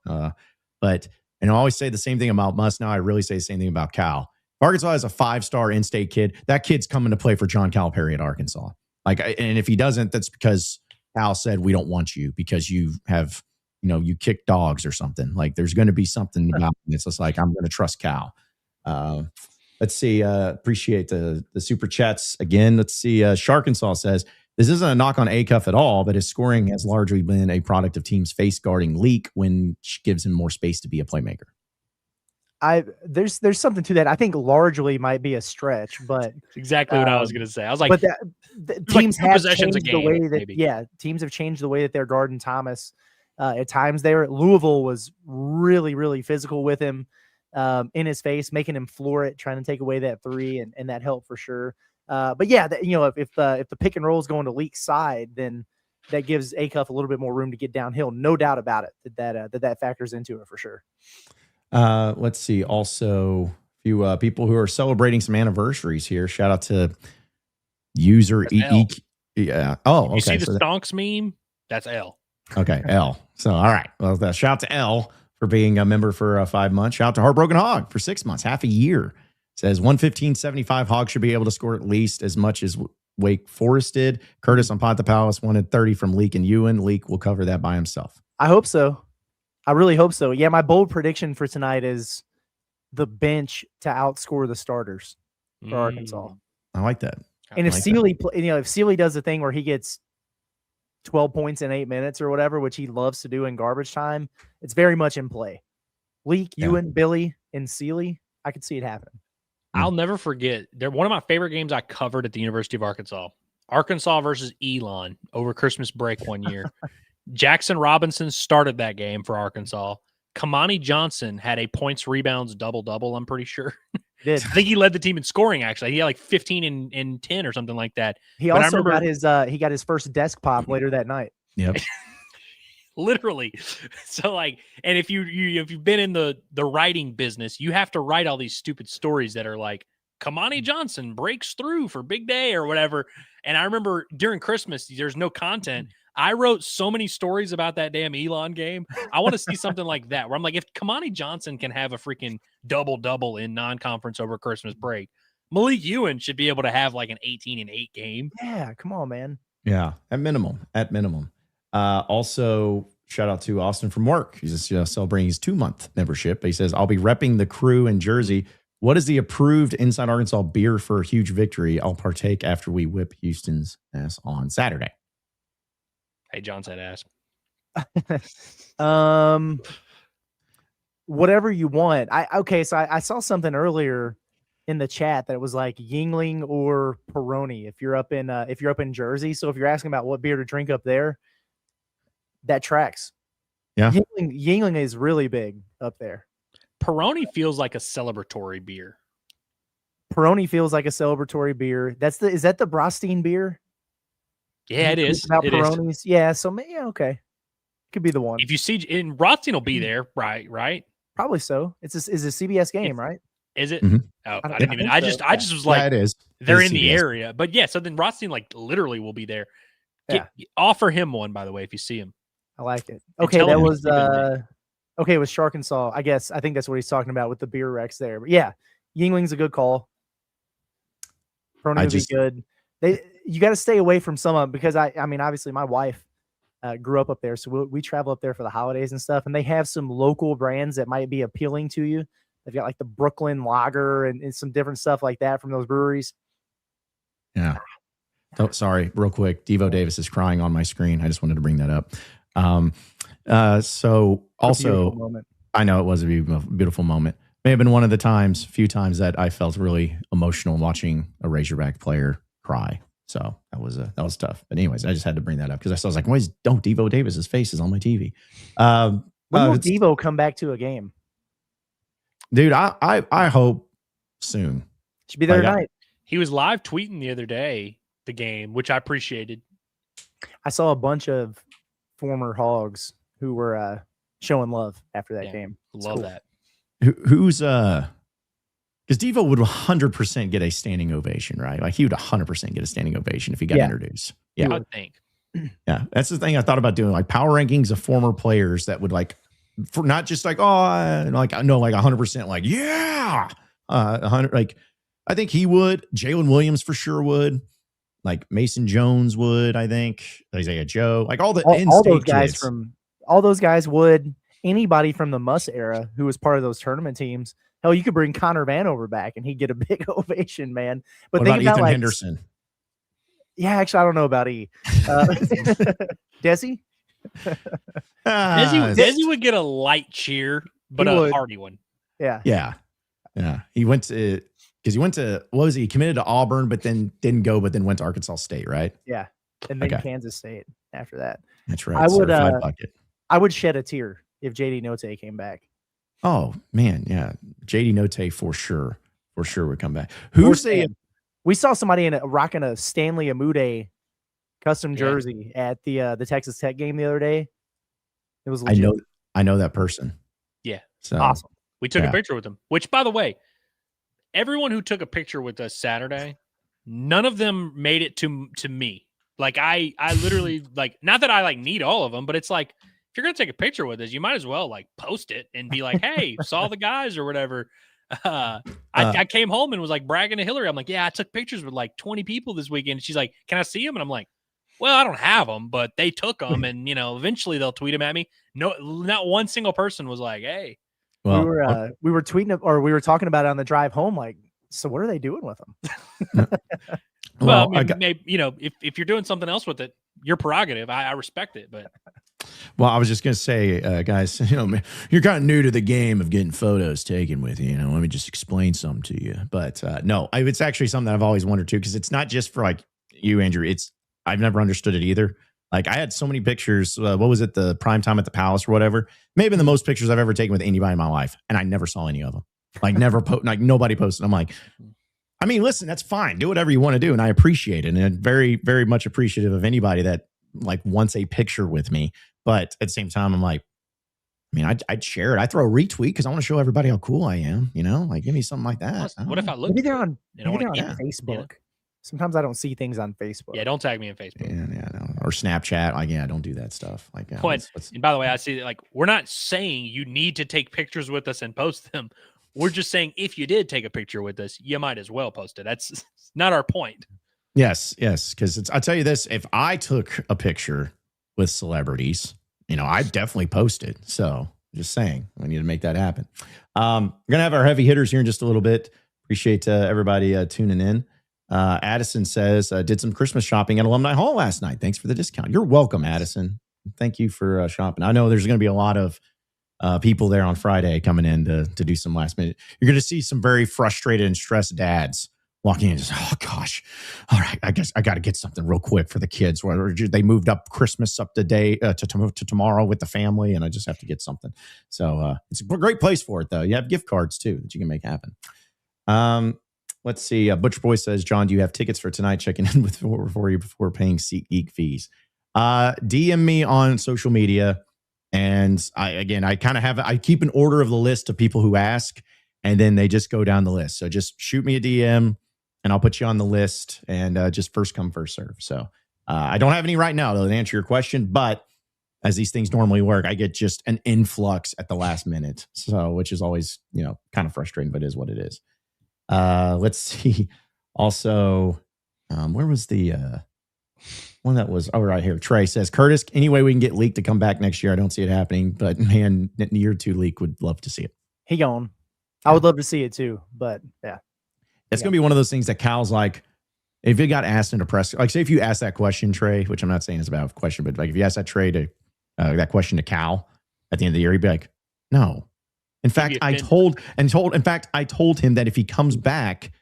Speaker 2: But I always say the same thing about Muss. Now I really say the same thing about Cal. If Arkansas has a 5-star in-state kid, that kid's coming to play for John Calipari at Arkansas. And if he doesn't, that's because Cal said, we don't want you because you have, you kick dogs or something. Like, there's going to be something about it. It's just like, I'm going to trust Cal. Let's see. Appreciate the super chats again. Let's see. Sharkensaw says, this isn't a knock on Acuff at all, but his scoring has largely been a product of teams face guarding Leak, which gives him more space to be a playmaker.
Speaker 3: There's something to that. I think largely might be a stretch, but
Speaker 4: exactly what I was going to say. I was like,
Speaker 3: but teams
Speaker 4: like
Speaker 3: have
Speaker 4: possessions
Speaker 3: changed
Speaker 4: a game,
Speaker 3: the way that
Speaker 4: maybe.
Speaker 3: Teams have changed the way that they're guarding Thomas. At times there, Louisville was really, really physical with him. In his face, making him floor it, trying to take away that 3, and that helped for sure. But yeah, if the pick and roll is going to Leak's side, then that gives Acuff a little bit more room to get downhill. No doubt about it that factors into it for sure.
Speaker 2: Let's see. Also, a few people who are celebrating some anniversaries here. Shout out to user yeah. Oh, okay.
Speaker 4: You see the Stonks meme? That's L.
Speaker 2: Okay, L. So all right. Well, shout out to L for being a member for 5 months. Shout out to Heartbroken Hog for 6 months, half a year. Says 115.75. Hog should be able to score at least as much as Wake Forest did. Curtis on Ponte Palace wanted 30 from Leak and Ewan. Leak will cover that by himself.
Speaker 3: I hope so. I really hope so. Yeah, my bold prediction for tonight is the bench to outscore the starters for Arkansas.
Speaker 2: I like that.
Speaker 3: And if Sealy does the thing where he gets 12 points in 8 minutes or whatever, which he loves to do in garbage time, it's very much in play. Leak, Ewan, Billy, and Sealy, I could see it happen.
Speaker 4: I'll never forget. They're one of my favorite games I covered at the University of Arkansas. Arkansas versus Elon over Christmas break one year. Jackson Robinson started that game for Arkansas. Kamani Johnson had a points, rebounds, double-double, I'm pretty sure.
Speaker 3: Did.
Speaker 4: I think he led the team in scoring, actually. He had like 15 and 10 or something like that.
Speaker 3: He also got his first desk pop later that night.
Speaker 2: Yep.
Speaker 4: Literally. So like, and if you've been in the writing business, you have to write all these stupid stories that are like, Kamani Johnson breaks through for big day or whatever. And I remember during Christmas, there's no content. I wrote so many stories about that damn Elon game. I want to see something like that where I'm like, if Kamani Johnson can have a freaking double-double in non-conference over Christmas break, Malik Ewan should be able to have like an 18-8 game.
Speaker 3: Yeah, come on, man.
Speaker 2: Yeah, at minimum. Also, shout out to Austin from work. He's just celebrating his 2-month membership. He says, I'll be repping the crew in Jersey. What is the approved Inside Arkansas beer for a huge victory? I'll partake after we whip Houston's ass on Saturday.
Speaker 4: Hey, John said ask.
Speaker 3: Whatever you want. So I saw something earlier in the chat that was like Yingling or Peroni if you're up in Jersey. So if you're asking about what beer to drink up there, that tracks.
Speaker 2: Yeah.
Speaker 3: Yingling is really big up there.
Speaker 4: Peroni feels like a celebratory beer.
Speaker 3: Peroni feels like a celebratory beer. Is that the Brostein beer?
Speaker 4: Yeah, it is.
Speaker 3: About
Speaker 4: it
Speaker 3: Peronis.
Speaker 4: Is.
Speaker 3: Yeah. So yeah, okay. Could be the one.
Speaker 4: If you see, in Rothstein will be there, right?
Speaker 3: Probably so. Is a CBS game, right?
Speaker 4: Is it?
Speaker 2: Mm-hmm.
Speaker 4: Oh, I didn't even. I just was like,
Speaker 2: yeah, it is.
Speaker 4: They're
Speaker 2: It's
Speaker 4: in the
Speaker 2: CBS.
Speaker 4: area, but yeah. So then Rothstein like literally will be there.
Speaker 3: Offer
Speaker 4: him one, by the way, if you see him.
Speaker 3: I like it. Okay, that was okay. It was Shark and Saw. I think that's what he's talking about with the beer Rex there. But yeah, Yingling's a good call. Peroni would be good. You got to stay away from some of them because I mean, obviously my wife grew up there, so we travel up there for the holidays and stuff, and they have some local brands that might be appealing to you. They've got like the Brooklyn Lager and some different stuff like that from those breweries.
Speaker 2: Yeah. Oh, sorry, real quick. Devo Davis is crying on my screen. I just wanted to bring that up. So also, I know it was a beautiful moment. May have been one of the few times that I felt really emotional watching a Razorback player cry. So that was tough. But anyways, I just had to bring that up because I was like, why is Devo Davis's face is on my TV?
Speaker 3: When will Devo come back to a game?
Speaker 2: Dude, I hope soon.
Speaker 3: Should be there tonight.
Speaker 4: He was live tweeting the other day the game, which I appreciated.
Speaker 3: I saw a bunch of former Hogs who were showing love after that game.
Speaker 4: Love that.
Speaker 2: Who's because Devo would 100% get a standing ovation, right? Like he would 100% get a standing ovation if he got introduced. Yeah,
Speaker 4: I would think.
Speaker 2: Yeah, that's the thing I thought about doing, like power rankings of former players that would like, for not just like 100%, like 100. Like I think he would. Jalen Williams for sure would. Like Mason Jones would. I think Isaiah Joe. Like all those guys
Speaker 3: kids. All those guys would. Anybody from the Muss era who was part of those tournament teams. Hell, you could bring Connor Vanover back and he'd get a big ovation, man. But
Speaker 2: what
Speaker 3: think
Speaker 2: about Ethan
Speaker 3: like,
Speaker 2: Henderson?
Speaker 3: Yeah, actually, I don't know about E. Desi?
Speaker 4: Desi would get a light cheer, but a hearty one.
Speaker 3: Yeah.
Speaker 2: Yeah. He went to what was he? He committed to Auburn, but then didn't go, but then went to Arkansas State, right?
Speaker 3: Yeah. And then Kansas State after that.
Speaker 2: That's right.
Speaker 3: I would shed a tear if JD Note came back.
Speaker 2: Oh man, yeah. JD Note for sure would come back.
Speaker 3: We saw somebody rocking a Stanley Amude custom jersey at the Texas Tech game the other day. It was legit.
Speaker 2: I know that person.
Speaker 4: Yeah.
Speaker 2: So
Speaker 3: awesome.
Speaker 4: We took a picture with him, which by the way, everyone who took a picture with us Saturday, none of them made it to me. Like I literally like, not that I like need all of them, but it's like, if you're going to take a picture with us, you might as well like post it and be like, hey, saw the guys or whatever. I came home and was like bragging to Hillary. I'm like, yeah, I took pictures with like 20 people this weekend. She's like, can I see them? And I'm like, well, I don't have them, but they took them and, eventually they'll tweet them at me. No, not one single person was like, hey.
Speaker 3: Well, we were tweeting or we were talking about it on the drive home. Like, so what are they doing with them?
Speaker 4: Well, maybe, if you're doing something else with it, your prerogative. I respect it, but.
Speaker 2: Well, I was just going to say, guys, you're kind of new to the game of getting photos taken with you. Let me just explain something to you. But no, it's actually something that I've always wondered too, because it's not just for like you, Andrew. I've never understood it either. Like I had so many pictures. What was it? The prime time at the Palace or whatever. Maybe the most pictures I've ever taken with anybody in my life, and I never saw any of them. Like never like nobody posted. I'm like, I mean, listen, that's fine. Do whatever you want to do, and I appreciate it, and I'm very, very much appreciative of anybody that like wants a picture with me. But at the same time, I'm like, I mean, I'd share it. I throw a retweet because I want to show everybody how cool I am. Like give me something like that.
Speaker 4: What if I look?
Speaker 3: Maybe they're on Facebook. Yeah. Sometimes I don't see things on Facebook.
Speaker 4: Yeah, don't tag me on Facebook.
Speaker 2: Yeah, no. Or Snapchat. Like, don't do that stuff. Like,
Speaker 4: and by the way, I see like we're not saying you need to take pictures with us and post them. We're just saying if you did take a picture with us, you might as well post it. That's not our point.
Speaker 2: Yes, because I'll tell you this: if I took a picture with celebrities, I definitely post it. So just saying, we need to make that happen. We're going to have our heavy hitters here in just a little bit. Appreciate everybody tuning in. Addison says, did some Christmas shopping at Alumni Hall last night. Thanks for the discount. You're welcome, Addison. Thank you for shopping. I know there's going to be a lot of people there on Friday coming in to do some last minute. You're going to see some very frustrated and stressed dads walking in and just, oh gosh, all right, I guess I got to get something real quick for the kids. They moved up Christmas up today to tomorrow with the family, and I just have to get something. So it's a great place for it, though. You have gift cards too that you can make happen. Let's see. Butcher Boy says, John, do you have tickets for tonight? Checking in for you before paying SeatGeek fees. DM me on social media. And I keep an order of the list of people who ask, and then they just go down the list. So just shoot me a DM and I'll put you on the list, and just first come, first serve. So I don't have any right now to answer your question, but as these things normally work, I get just an influx at the last minute. So, which is always, kind of frustrating, but it is what it is. Let's see. Also, where was the one that was right here? Trey says, Curtis, any way we can get Leak to come back next year? I don't see it happening, but man, year 2 Leak would love to see it.
Speaker 3: He gone. I would love to see it too, but yeah.
Speaker 2: It's going to be one of those things that Cal's like, if it got asked in a press, like say if you ask that question, Trey, which I'm not saying is a bad question, but like if you ask that Trey to that question to Cal at the end of the year, he'd be like, no. In fact, I told him that if he comes back,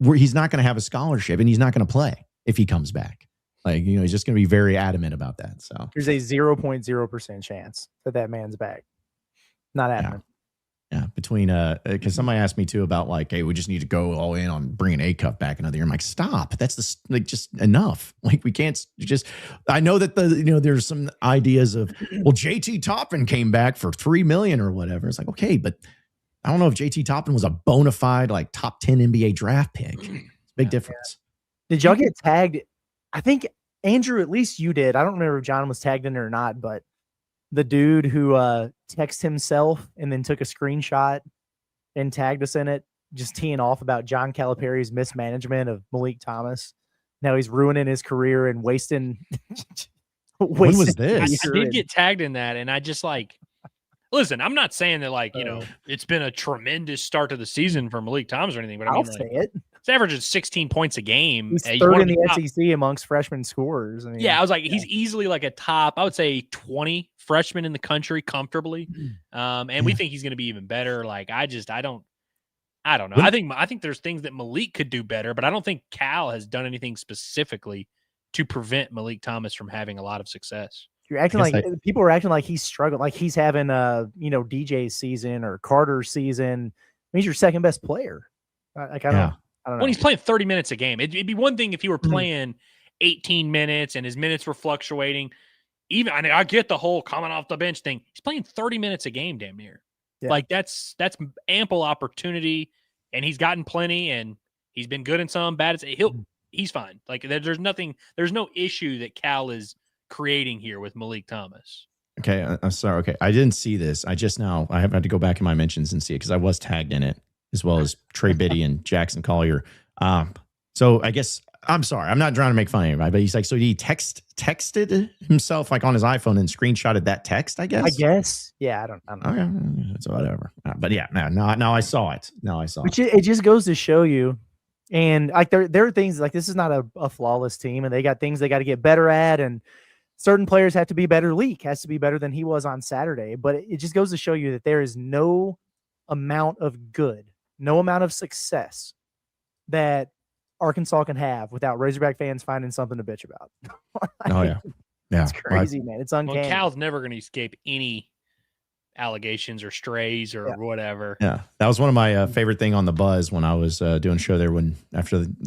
Speaker 2: he's not going to have a scholarship and he's not going to play if he comes back. Like, he's just going to be very adamant about that. So
Speaker 3: there's a 0.0% chance that man's back. Not adamant.
Speaker 2: Yeah, between because somebody asked me too about like, hey, we just need to go all in on bringing A-Cup back another year. I'm like, stop. That's just enough. Like we can't just. I know that there's some ideas of JT Toppin came back for $3 million or whatever. It's like, okay, but I don't know if JT Toppin was a bona fide like top 10 NBA draft pick. It's a big difference.
Speaker 3: Did y'all get tagged? I think Andrew, at least you did. I don't remember if John was tagged in it or not, but the dude who texted himself and then took a screenshot and tagged us in it, just teeing off about John Calipari's mismanagement of Malik Thomas. Now he's ruining his career and wasting.
Speaker 2: When was this?
Speaker 4: I did get tagged in that, and I just listen, I'm not saying that it's been a tremendous start to the season for Malik Thomas or anything, but
Speaker 3: I'll say it.
Speaker 4: He's averaging 16 points a game.
Speaker 3: He's third in the SEC amongst freshman scorers. I mean,
Speaker 4: I was like, he's easily like a top, I would say 20 freshman in the country comfortably. And we think he's going to be even better. Like, I don't know. I think there's things that Malik could do better, but I don't think Cal has done anything specifically to prevent Malik Thomas from having a lot of success.
Speaker 3: You're acting people are acting like he's struggling, like he's having DJ's season or Carter's season. He's your second best player. I don't know.
Speaker 4: When he's playing 30 minutes a game, it'd be one thing if he were playing 18 minutes and his minutes were fluctuating. Even I get the whole coming off the bench thing. He's playing 30 minutes a game, damn near. Yeah. Like that's ample opportunity, and he's gotten plenty, and he's been good in some, bad. He's fine. Like there's no issue that Cal is creating here with Malik Thomas.
Speaker 2: Okay, I'm sorry. Okay, I didn't see this. I have had to go back in my mentions and see it because I was tagged in it, as well as Trey Biddy and Jackson Collier. So I guess I'm sorry. I'm not trying to make fun of anybody, but he's like, so he texted himself like on his iPhone and screenshotted that text, I guess.
Speaker 3: Yeah, I don't know.
Speaker 2: Okay, it's whatever. But yeah, now I saw it.
Speaker 3: Which it just goes to show you, and like there are things like this is not a flawless team, and they got things they got to get better at, and certain players have to be better. Leak has to be better than he was on Saturday, but it just goes to show you that there is no amount of good, no amount of success that Arkansas can have without Razorback fans finding something to bitch about.
Speaker 2: It's
Speaker 3: crazy, man. It's uncanny.
Speaker 4: Well, Cal's never going to escape any allegations or strays or whatever.
Speaker 2: Yeah, that was one of my favorite thing on the Buzz when I was doing a show there.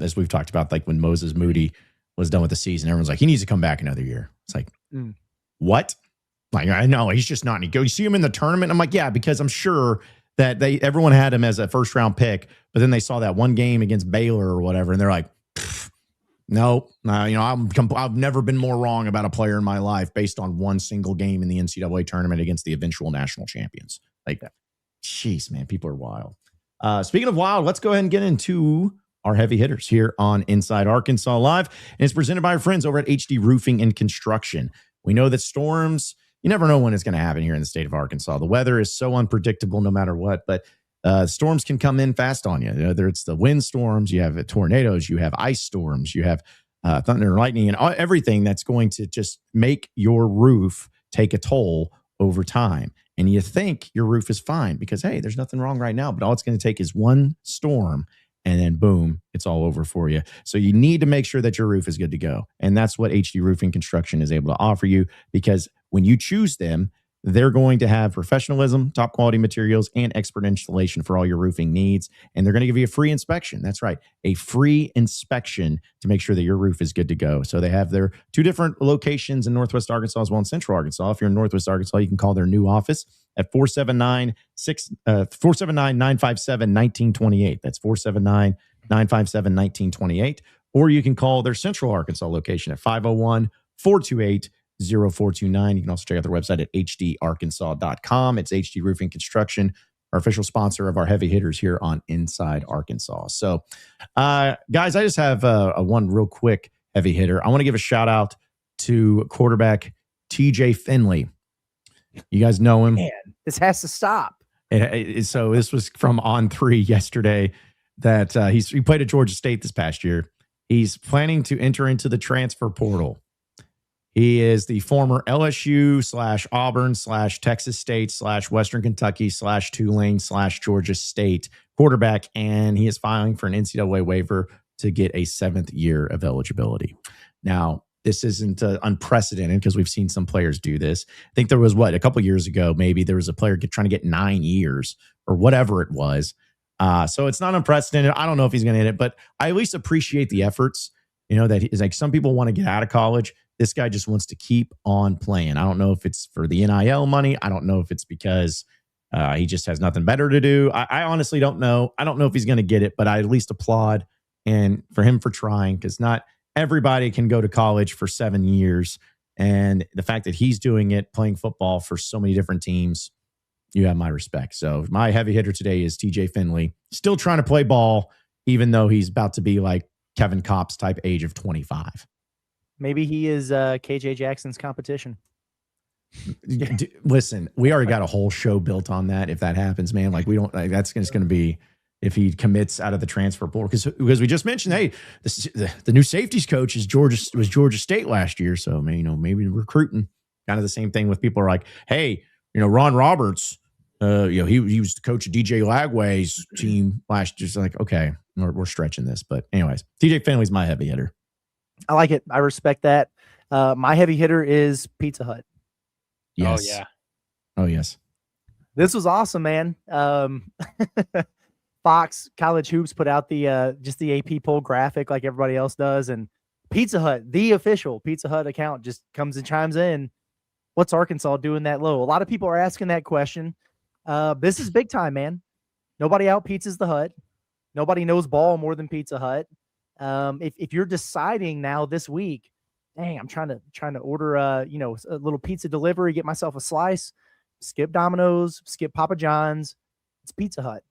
Speaker 2: As we've talked about, like when Moses Moody was done with the season, everyone's like, he needs to come back another year. It's like, what? Like, I know he's just not any good. You see him in the tournament. I'm like, yeah, because I'm sure that everyone had him as a first round pick, but then they saw that one game against Baylor or whatever, and they're like, no, I've never been more wrong about a player in my life based on one single game in the NCAA tournament against the eventual national champions. Like, jeez, man, people are wild. Speaking of wild, let's go ahead and get into our heavy hitters here on Inside Arkansas Live, and it's presented by our friends over at HD Roofing and Construction. We know that storms, you never know when it's going to happen here in the state of Arkansas. The weather is so unpredictable no matter what, but storms can come in fast on you. Whether it's the wind storms, you have tornadoes, you have ice storms, you have thunder and lightning, and everything that's going to just make your roof take a toll over time. And you think your roof is fine because, hey, there's nothing wrong right now, but all it's going to take is one storm, and then boom, it's all over for you. So you need to make sure that your roof is good to go. And that's what HD Roofing Construction is able to offer you, because when you choose them, They're going to have professionalism, top quality materials, and expert installation for all your roofing needs. And they're going to give you a free inspection. That's right, a free inspection to make sure that your roof is good to go. So they have their 2 different locations in Northwest Arkansas as well in Central Arkansas. If you're in Northwest Arkansas, you can call their new office at 479-957-1928. That's 479-957-1928. Or you can call their Central Arkansas location at 501-428-0429. You can also check out their website at hdarkansas.com. It's HD Roofing Construction, our official sponsor of our heavy hitters here on Inside Arkansas. So, guys, I just have a one real quick heavy hitter. I want to give a shout out to quarterback TJ Finley. You guys know him.
Speaker 3: Man, this has to stop.
Speaker 2: So this was from On 3 yesterday that he played at Georgia State this past year. He's planning to enter into the transfer portal. He is the former LSU / Auburn / Texas State / Western Kentucky / Tulane / Georgia State quarterback, and he is filing for an NCAA waiver to get a 7th year of eligibility. Now, this isn't unprecedented because we've seen some players do this. I think there was a couple years ago, maybe there was a player trying to get 9 years or whatever it was. So it's not unprecedented. I don't know if he's going to hit it, but I at least appreciate the efforts. You know, that is like some people want to get out of college. This guy just wants to keep on playing. I don't know if it's for the NIL money. I don't know if it's because he just has nothing better to do. I honestly don't know. I don't know if he's going to get it, but I at least applaud and for him for trying, because not everybody can go to college for 7 years. And the fact that he's doing it, playing football for so many different teams, you have my respect. So my heavy hitter today is TJ Finley, still trying to play ball, even though he's about to be like Kevin Kopp's type age of 25.
Speaker 3: Maybe he is KJ Jackson's competition.
Speaker 2: Listen, we already got a whole show built on that. If that happens, man, like we don't, like that's just going to be if he commits out of the transfer portal, because we just mentioned, hey, the new safeties coach was Georgia State last year, so maybe recruiting, kind of the same thing with people are like, hey, Ron Roberts, he was the coach of DJ Lagway's team last year. It's like, okay, we're stretching this, but anyways, TJ Finley's my heavy hitter.
Speaker 3: I like it. I respect that. My heavy hitter is Pizza Hut.
Speaker 2: Yes.
Speaker 4: Oh yeah.
Speaker 2: Oh yes.
Speaker 3: This was awesome, man. Fox College Hoops put out the just the AP poll graphic like everybody else does, and Pizza Hut, the official Pizza Hut account, just comes and chimes in. What's Arkansas doing that low? A lot of people are asking that question. This is big time, man. Nobody out pizzas the Hut. Nobody knows ball more than Pizza Hut. If you're deciding now this week, dang, I'm trying to order a little pizza delivery, get myself a slice, skip Domino's, skip Papa John's. It's Pizza Hut.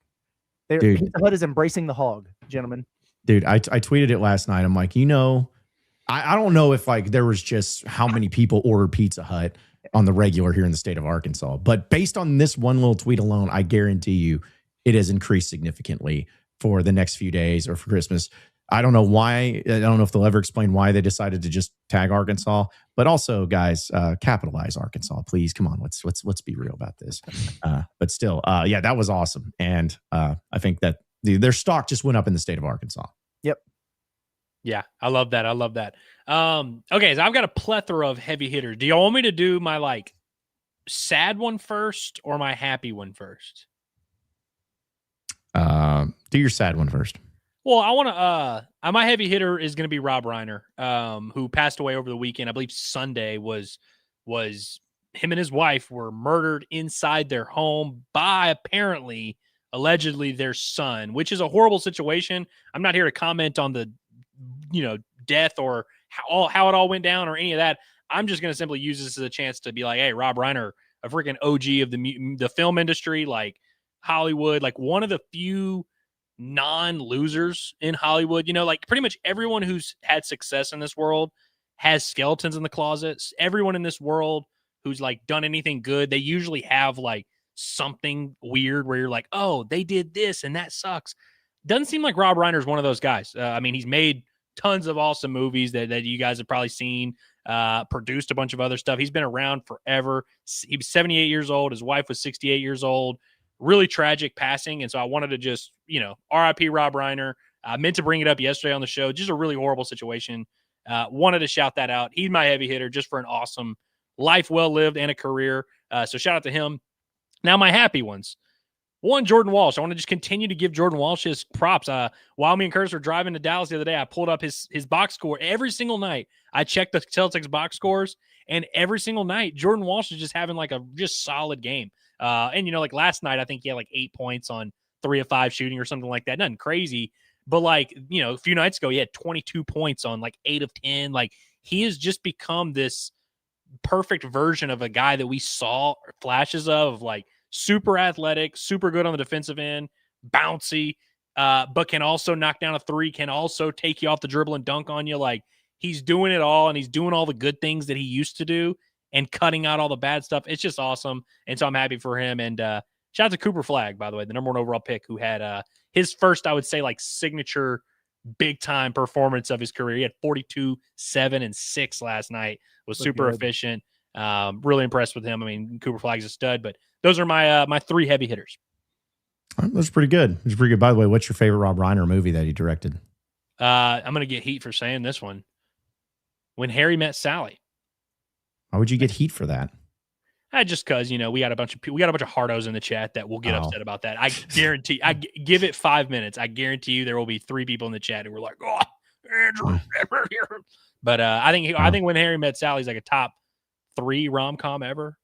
Speaker 3: Pizza Hut is embracing the hog, gentlemen.
Speaker 2: Dude, I tweeted it last night. I'm like, I don't know if like there was just how many people order Pizza Hut on the regular here in the state of Arkansas, but based on this one little tweet alone, I guarantee you it has increased significantly for the next few days or for Christmas. I don't know why. I don't know if they'll ever explain why they decided to just tag Arkansas, but also, guys, capitalize Arkansas, please. Come on, let's be real about this. But still, yeah, that was awesome, and I think that their stock just went up in the state of Arkansas.
Speaker 3: Yep.
Speaker 4: Yeah, I love that. Okay, so I've got a plethora of heavy hitters. Do you want me to do my like sad one first or my happy one first?
Speaker 2: Do your sad one first.
Speaker 4: Well, I want to. My heavy hitter is going to be Rob Reiner, who passed away over the weekend. I believe Sunday was him and his wife were murdered inside their home by allegedly their son, which is a horrible situation. I'm not here to comment on the death or how it all went down or any of that. I'm just going to simply use this as a chance to be like, hey, Rob Reiner, a freaking OG of the film industry, like Hollywood, like one of the few non-losers in Hollywood. Like pretty much everyone who's had success in this world has skeletons in the closets. Everyone in this world who's like done anything good, they usually have like something weird where you're like, oh, they did this and that sucks. Doesn't seem like Rob Reiner is one of those guys. I mean, he's made tons of awesome movies that you guys have probably seen, produced a bunch of other stuff. He's been around forever. He was 78 years old. His wife was 68 years old. Really tragic passing. And so I wanted to just, RIP Rob Reiner. I meant to bring it up yesterday on the show. Just a really horrible situation. Wanted to shout that out. He's my heavy hitter just for an awesome life well lived and a career. So shout out to him. Now my happy ones. One, Jordan Walsh. I want to just continue to give Jordan Walsh his props. While me and Curtis were driving to Dallas the other day, I pulled up his box score every single night. I checked the Celtics box scores, and every single night, Jordan Walsh is just having like a just solid game. And like last night, I think he had like 8 points on 3 of 5 shooting or something like that. Nothing crazy, but like a few nights ago, he had 22 points on like 8 of 10. Like he has just become this perfect version of a guy that we saw flashes of, like super athletic, super good on the defensive end, bouncy, but can also knock down a three, can also take you off the dribble and dunk on you. Like he's doing it all, and he's doing all the good things that he used to do and cutting out all the bad stuff. It's just awesome. And so I'm happy for him. And shout out to Cooper Flagg, by the way, the number 1 overall pick, who had his first, I would say, like signature big time performance of his career. He had 42, 7, and 6 last night. Was super efficient. Really impressed with him. I mean, Cooper Flagg's a stud, but those are my 3 heavy hitters.
Speaker 2: That's pretty good. It's pretty good. By the way, what's your favorite Rob Reiner movie that he directed?
Speaker 4: I'm going to get heat for saying this one. When Harry Met Sally.
Speaker 2: Why would you get heat for that?
Speaker 4: Just because we got a bunch of hardos in the chat that will get upset about that. I guarantee. Give it 5 minutes. I guarantee you there will be 3 people in the chat who were like, "Oh, Andrew." But I think When Harry Met Sally is like a top 3 rom-com ever.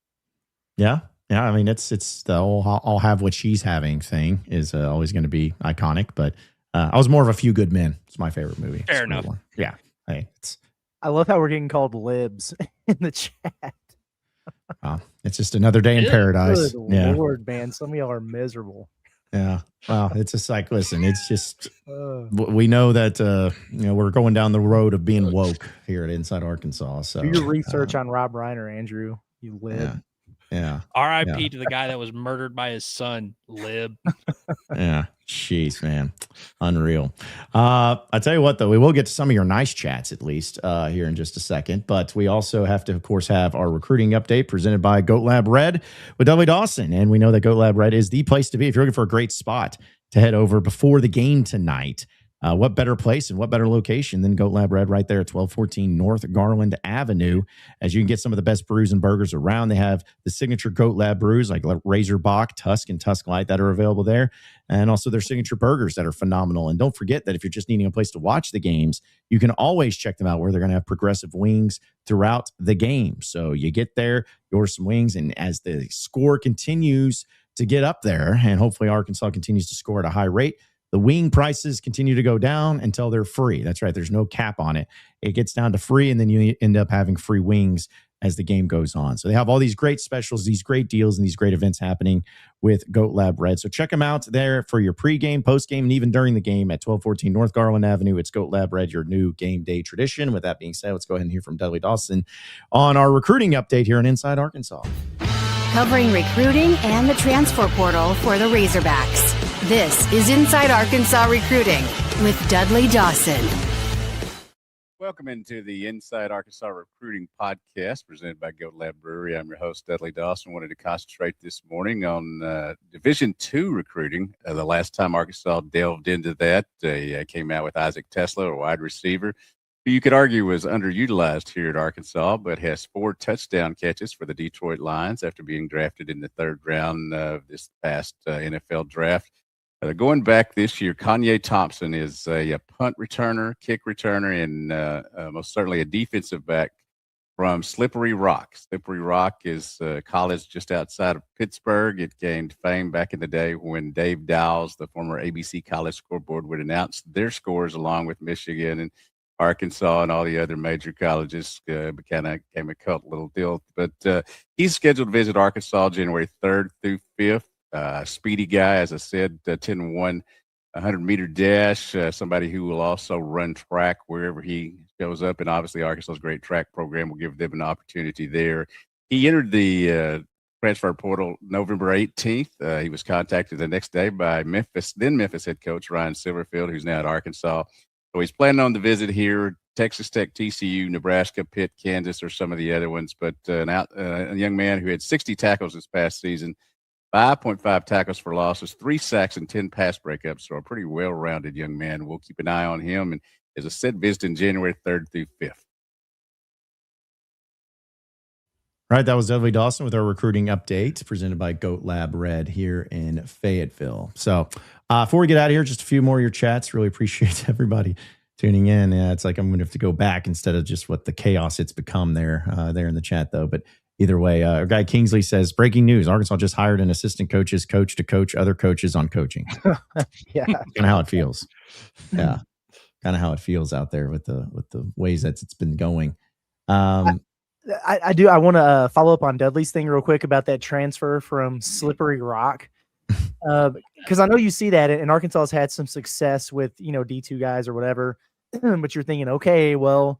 Speaker 2: Yeah. I mean, it's the whole "I'll have what she's having" thing is always going to be iconic. But I was more of A Few Good Men. It's my favorite movie.
Speaker 4: Fair enough.
Speaker 2: Yeah. Hey,
Speaker 3: I love how we're getting called libs in the chat.
Speaker 2: It's just another day in paradise.
Speaker 3: Good Lord, man. Some of y'all are miserable.
Speaker 2: Yeah. Well, it's just like, listen, it's just, we know that, we're going down the road of being woke here at Inside Arkansas. So
Speaker 3: do your research on Rob Reiner, Andrew. You lib.
Speaker 2: Yeah.
Speaker 4: R.I.P. to the guy that was murdered by his son, lib.
Speaker 2: Yeah. Jeez, man. Unreal. I tell you what, though, we will get to some of your nice chats at least here in just a second. But we also have to, of course, have our recruiting update presented by Goat Lab Red with Dudley Dawson. And we know that Goat Lab Red is the place to be if you're looking for a great spot to head over before the game tonight. What better place and what better location than Goat Lab Red right there at 1214 North Garland Avenue, as you can get some of the best brews and burgers around. They have the signature Goat Lab brews like Razorback, Tusk, and Tusk Light that are available there, and also their signature burgers that are phenomenal. And don't forget that if you're just needing a place to watch the games, you can always check them out where they're going to have progressive wings throughout the game. So you get there, you order some wings, and as the score continues to get up there, and hopefully Arkansas continues to score at a high rate, the wing prices continue to go down until they're free. That's right. There's no cap on it. It gets down to free, and then you end up having free wings as the game goes on. So they have all these great specials, these great deals, and these great events happening with Goat Lab Red. So check them out there for your pregame, postgame, and even during the game at 1214 North Garland Avenue. It's Goat Lab Red, your new game day tradition. With that being said, let's go ahead and hear from Dudley Dawson on our recruiting update here on Inside Arkansas.
Speaker 1: Covering recruiting and the transfer portal for the Razorbacks. This is Inside Arkansas Recruiting with Dudley Dawson.
Speaker 5: Welcome into the Inside Arkansas Recruiting Podcast presented by Goat Lab Brewery. I'm your host, Dudley Dawson. Wanted to concentrate this morning on Division II recruiting. The last time Arkansas delved into that, they came out with Isaac Tesla, a wide receiver, who you could argue was underutilized here at Arkansas, but has 4 touchdown catches for the Detroit Lions after being drafted in the 3rd round of this past NFL draft. Going back this year, Kanye Thompson is a punt returner, kick returner, and most certainly a defensive back from Slippery Rock. Slippery Rock is a college just outside of Pittsburgh. It gained fame back in the day when Dave Dowles, the former ABC College Scoreboard, would announce their scores along with Michigan and Arkansas and all the other major colleges. Kind of became a cult little deal. But he's scheduled to visit Arkansas January 3rd through 5th. Speedy guy, as I said, 10-1, 100-meter dash, somebody who will also run track wherever he shows up. And obviously Arkansas's great track program will give them an opportunity there. He entered the transfer portal November 18th. He was contacted the next day by Memphis head coach Ryan Silverfield, who's now at Arkansas. So he's planning on the visit here. Texas Tech, TCU, Nebraska, Pitt, Kansas are some of the other ones. But a young man who had 60 tackles this past season, 5.5 tackles for losses, 3 sacks, and 10 pass breakups. So a pretty well-rounded young man. We'll keep an eye on him. And as I said, visiting January 3rd through 5th.
Speaker 2: All right, that was Dudley Dawson with our recruiting update presented by Goat Lab Red here in Fayetteville. So before we get out of here, just a few more of your chats. Really appreciate everybody tuning in. Yeah, it's like I'm going to have to go back instead of just what the chaos it's become there in the chat, though. But either way, our guy Kingsley says, breaking news, Arkansas just hired an assistant coach to coach other coaches on coaching.
Speaker 3: Yeah.
Speaker 2: Kind of how it feels. Yeah. Kind of how it feels out there with the ways that it's been going.
Speaker 3: I do. I want to follow up on Dudley's thing real quick about that transfer from Slippery Rock. Because I know you see that, and Arkansas has had some success with, D2 guys or whatever. But you're thinking, okay, well,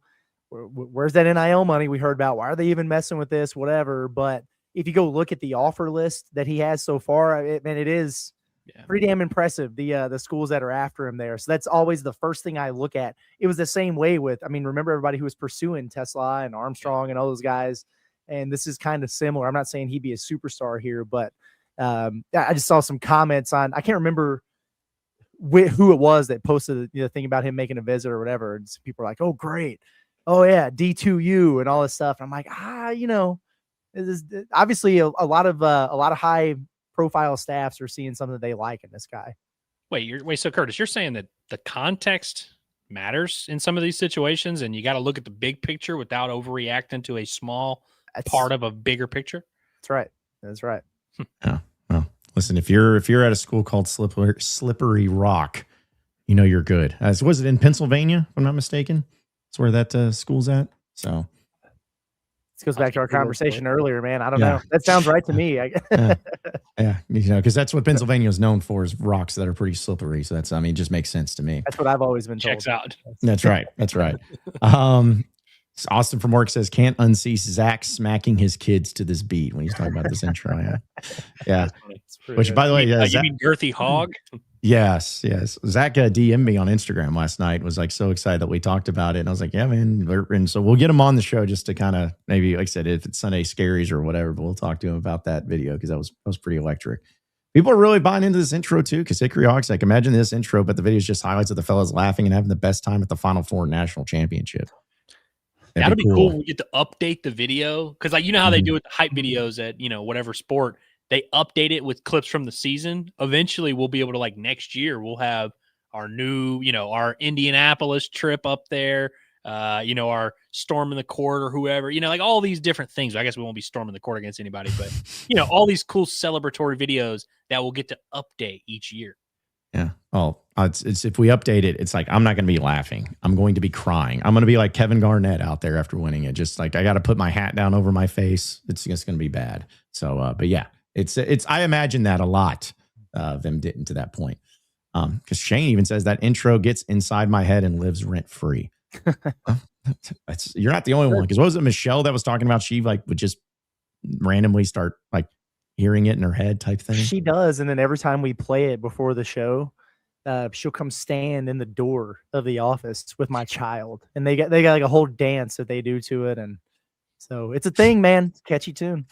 Speaker 3: where's that NIL money we heard about? Why are they even messing with this? Whatever. But if you go look at the offer list that he has so far, it is pretty damn impressive. The schools that are after him there. So that's always the first thing I look at. It was the same way with, remember everybody who was pursuing Tesla and Armstrong and all those guys. And this is kind of similar. I'm not saying he'd be a superstar here, but I just saw some comments on, I can't remember who it was that posted the thing about him making a visit or whatever. And people are like, oh, great. Oh yeah. D2U and all this stuff. And I'm like, this is obviously a lot of high profile staffs are seeing something they like in this guy.
Speaker 4: Wait, so Curtis, you're saying that the context matters in some of these situations and you got to look at the big picture without overreacting to a small part of a bigger picture?
Speaker 3: That's right.
Speaker 2: Yeah. Well, listen, if you're at a school called Slippery Rock, you're good. Was it in Pennsylvania, if I'm not mistaken? That's where that school's at. So
Speaker 3: this goes back to our conversation earlier, man. I don't know. That sounds right to me.
Speaker 2: Yeah, because that's what Pennsylvania is known for, is rocks that are pretty slippery. So it just makes sense to me.
Speaker 3: That's what I've always been told.
Speaker 4: Checks out.
Speaker 2: That's right. Austin from work says, can't unsee Zach smacking his kids to this beat when he's talking about this intro. Yeah. Which, by the way,
Speaker 4: you mean Girthy Hog?
Speaker 2: Yes. Zach DM'd me on Instagram last night. Was like so excited that we talked about it, and I was like, "Yeah, man." And so we'll get him on the show just to kind of maybe, like I said, if it's Sunday Scaries or whatever, but we'll talk to him about that video because that was pretty electric. People are really buying into this intro too, because Hickory Hawks, like, imagine this intro, but the video is just highlights of the fellas laughing and having the best time at the Final Four national championship.
Speaker 4: That'd be cool. We get to update the video because, like, how they do with the hype videos at whatever sport. They update it with clips from the season. Eventually, we'll be able to, like, next year, we'll have our new, our Indianapolis trip up there, our storming the court or whoever, like all these different things. I guess we won't be storming the court against anybody, but, all these cool celebratory videos that we'll get to update each year.
Speaker 2: Yeah. Oh, it's if we update it, it's like, I'm not going to be laughing. I'm going to be crying. I'm going to be like Kevin Garnett out there after winning it. Just like, I got to put my hat down over my face. It's just going to be bad. So, but yeah. It's I imagine that a lot them getting to that point. Because Shane even says that intro gets inside my head and lives rent free. You're not the only one. Because what was it, Michelle that was talking about? She would just randomly start hearing it in her head type thing.
Speaker 3: She does, and then every time we play it before the show, she'll come stand in the door of the office with my child, and they got like a whole dance that they do to it, and so it's a thing, man. It's a catchy tune.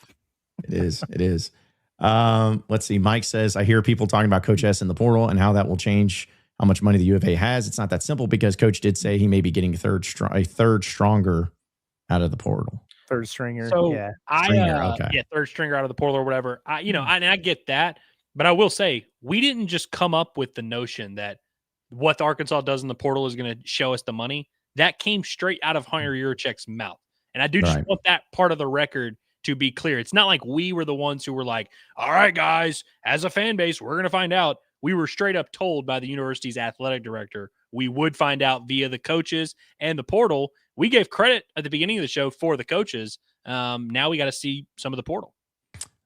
Speaker 2: It is. Let's see. Mike says, I hear people talking about Coach S in the portal and how that will change how much money the U of A has. It's not that simple because Coach did say he may be getting a third stronger out of the portal.
Speaker 3: Third stringer.
Speaker 4: So
Speaker 3: yeah.
Speaker 4: Third stringer out of the portal or whatever. I get that, but I will say we didn't just come up with the notion that what Arkansas does in the portal is going to show us the money. That came straight out of Hunter Yurachek's mouth. And I do just want that part of the record to be clear. It's not like we were the ones who were like, all right, guys, as a fan base, we're going to find out. We were straight up told by the university's athletic director we would find out via the coaches and the portal. We gave credit at the beginning of the show for the coaches. Now we got to see some of the portal.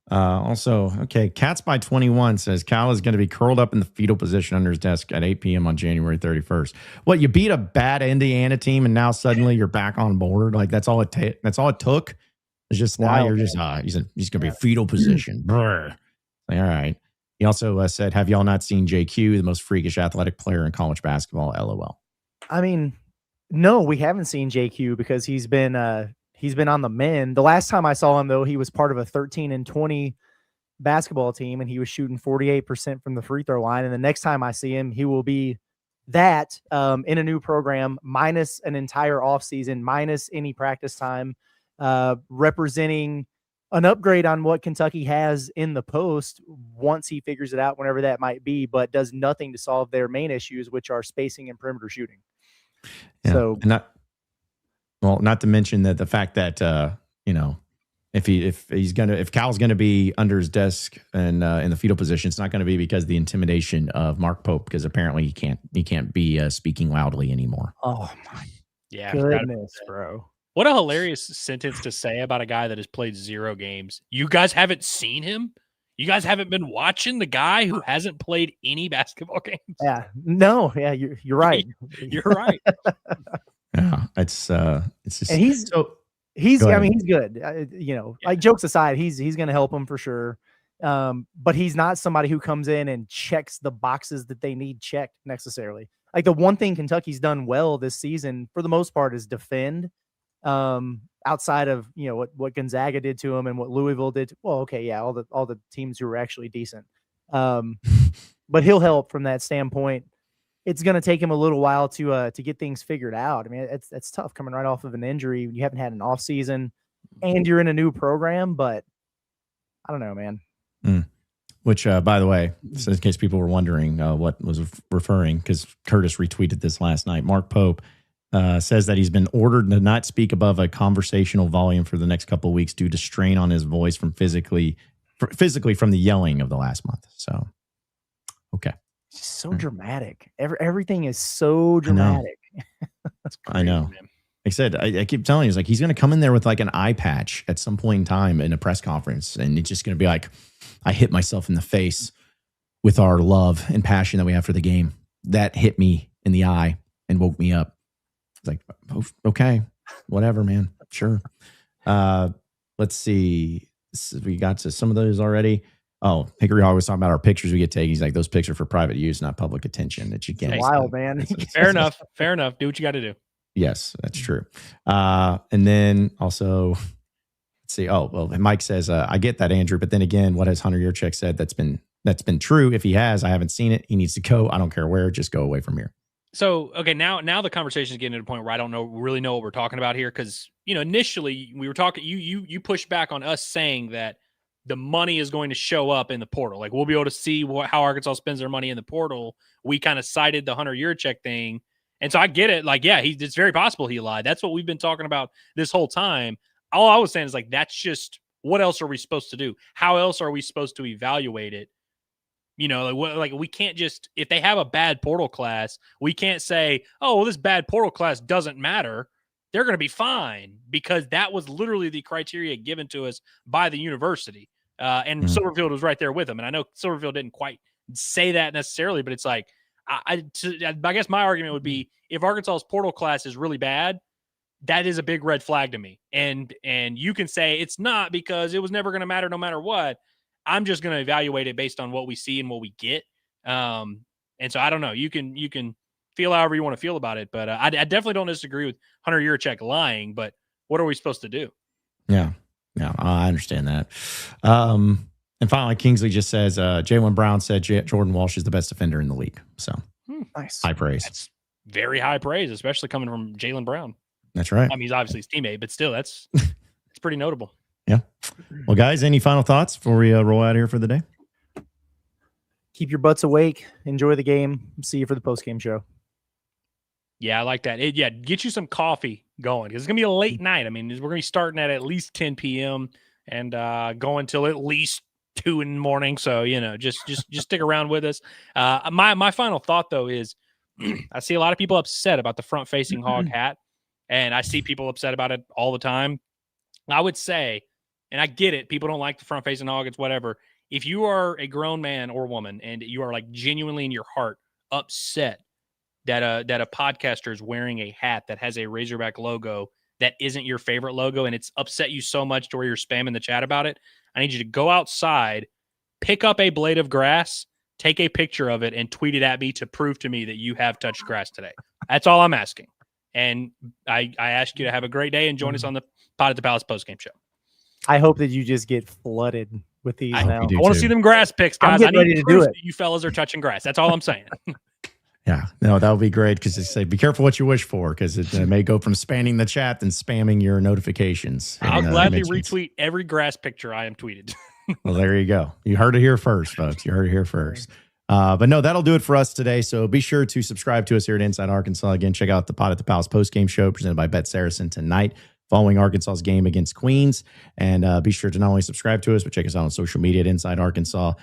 Speaker 2: Also, Cats by 21 says Cal is going to be curled up in the fetal position under his desk at 8 p.m. on January 31st. What, you beat a bad Indiana team and now suddenly you're back on board? Like, that's all it took? It's just now you're just he's going to be a fetal position. Brr. Like, all right. He also said, have y'all not seen JQ, the most freakish athletic player in college basketball? LOL.
Speaker 3: I mean, no, we haven't seen JQ because he's been on the men. The last time I saw him, though, he was part of a 13-20 basketball team, and he was shooting 48% from the free throw line. And the next time I see him, he will be that in a new program, minus an entire offseason, minus any practice time, representing an upgrade on what Kentucky has in the post once he figures it out, whenever that might be, but does nothing to solve their main issues, which are spacing and perimeter shooting.
Speaker 2: Yeah.
Speaker 3: So,
Speaker 2: and not to mention that the fact that if Cal's gonna be under his desk and in the fetal position, it's not going to be because of the intimidation of Mark Pope, because apparently he can't be speaking loudly anymore.
Speaker 3: oh my
Speaker 4: goodness,
Speaker 3: bro.
Speaker 4: What a hilarious sentence to say about a guy that has played 0 games. You guys haven't seen him? You guys haven't been watching the guy who hasn't played any basketball games?
Speaker 3: Yeah. No. Yeah. You're right.
Speaker 4: You're right.
Speaker 2: Yeah. It's just,
Speaker 3: and he's good. Like, jokes aside, he's going to help them for sure. But he's not somebody who comes in and checks the boxes that they need checked necessarily. Like, the one thing Kentucky's done well this season, for the most part, is defend. Outside of what Gonzaga did to him and what Louisville did. All the teams who were actually decent. But he'll help from that standpoint. It's going to take him a little while to get things figured out. I mean, it's tough coming right off of an injury. You haven't had an off season, and you're in a new program. But I don't know, man.
Speaker 2: Which, by the way, so in case people were wondering what was referring, because Curtis retweeted this last night. Mark Pope says that he's been ordered to not speak above a conversational volume for the next couple of weeks due to strain on his voice from physically from the yelling of the last month. So, okay.
Speaker 3: It's just so dramatic. Everything is so dramatic.
Speaker 4: That's crazy,
Speaker 2: I know.
Speaker 4: Man.
Speaker 2: Like I said, I keep telling you, he's going to come in there with like an eye patch at some point in time in a press conference, and it's just going to be like, I hit myself in the face with our love and passion that we have for the game. That hit me in the eye and woke me up. It's like, okay, whatever, man. Sure. Let's see. We got to some of those already. Oh, Hickory Hall was talking about our pictures we get taken. He's like, those pictures are for private use, not public attention. That you can't.
Speaker 3: Wild, man.
Speaker 4: Fair enough. Fair enough. Do what you got to do.
Speaker 2: Yes, that's true. And then also, let's see. Oh, well, Mike says, I get that, Andrew. But then again, what has Hunter Yurchek said? That's been true. If he has, I haven't seen it. He needs to go. I don't care where. Just go away from here.
Speaker 4: So, okay, now the conversation is getting to the point where I don't really know what we're talking about here, because initially we were talking. You pushed back on us saying that the money is going to show up in the portal. Like, we'll be able to see how Arkansas spends their money in the portal. We kind of cited the Hunter Yurchek thing. And so I get it. Like, yeah, it's very possible he lied. That's what we've been talking about this whole time. All I was saying is, like, that's just, what else are we supposed to do? How else are we supposed to evaluate it? We can't just, if they have a bad portal class, we can't say, oh, well, this bad portal class doesn't matter. They're going to be fine, because that was literally the criteria given to us by the university. And Silverfield was right there with them. And I know Silverfield didn't quite say that necessarily, but it's like, I guess my argument would be, if Arkansas's portal class is really bad, that is a big red flag to me. And you can say it's not, because it was never going to matter no matter what. I'm just going to evaluate it based on what we see and what we get. And so I don't know. You can feel however you want to feel about it, but I definitely don't disagree with Hunter Yurchek lying. But what are we supposed to do?
Speaker 2: Yeah, I understand that. And finally, Kingsley just says, Jaylen Brown said Jordan Walsh is the best defender in the league. So
Speaker 3: nice,
Speaker 2: high praise.
Speaker 4: That's very high praise, especially coming from Jaylen Brown.
Speaker 2: That's right.
Speaker 4: I mean, he's obviously his teammate, but still, it's pretty notable.
Speaker 2: Yeah. Well, guys, any final thoughts before we roll out here for the day?
Speaker 3: Keep your butts awake. Enjoy the game. See you for the post-game show.
Speaker 4: Yeah, I like that. Get you some coffee going, because it's going to be a late night. I mean, we're going to be starting at least 10 p.m. and going till at least 2 in the morning. So, just stick around with us. My final thought, though, is I see a lot of people upset about the front-facing hog hat, and I see people upset about it all the time. I would say, and I get it, people don't like the front-facing hog, it's whatever. If you are a grown man or woman and you are, like, genuinely in your heart upset that a podcaster is wearing a hat that has a Razorback logo that isn't your favorite logo, and it's upset you so much to where you're spamming the chat about it, I need you to go outside, pick up a blade of grass, take a picture of it, and tweet it at me to prove to me that you have touched grass today. That's all I'm asking. And I ask you to have a great day and join us on the Pod at the Palace postgame show.
Speaker 3: I hope that you just get flooded with these now.
Speaker 4: I want to see them grass picks, guys.
Speaker 3: I'm getting ready to do it.
Speaker 4: You fellas are touching grass. That's all I'm saying.
Speaker 2: Yeah, no, that would be great because they say be careful what you wish for because it may go from spamming the chat and spamming your notifications.
Speaker 4: I'll
Speaker 2: and,
Speaker 4: gladly
Speaker 2: mentions.
Speaker 4: retweet every grass picture I am tweeted.
Speaker 2: Well, there you go. You heard it here first, folks. You heard it here first. But no, that'll do it for us today. So be sure to subscribe to us here at Inside Arkansas. Again, check out the Pot at the Palace post-game show presented by Bet SARACEN tonight following Arkansas's game against Queens. And be sure to not only subscribe to us, but check us out on social media at Inside Arkansas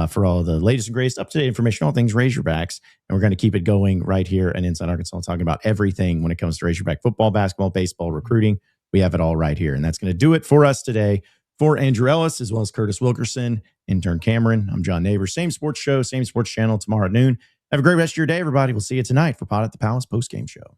Speaker 2: for all the latest and greatest up-to-date information, all things Razorbacks. And we're going to keep it going right here at Inside Arkansas, talking about everything when it comes to Razorback football, basketball, baseball, recruiting. We have it all right here. And that's going to do it for us today. For Andrew Ellis, as well as Curtis Wilkerson, intern Cameron, I'm John Neighbors. Same sports show, same sports channel tomorrow at noon. Have a great rest of your day, everybody. We'll see you tonight for Pot at the Palace postgame show.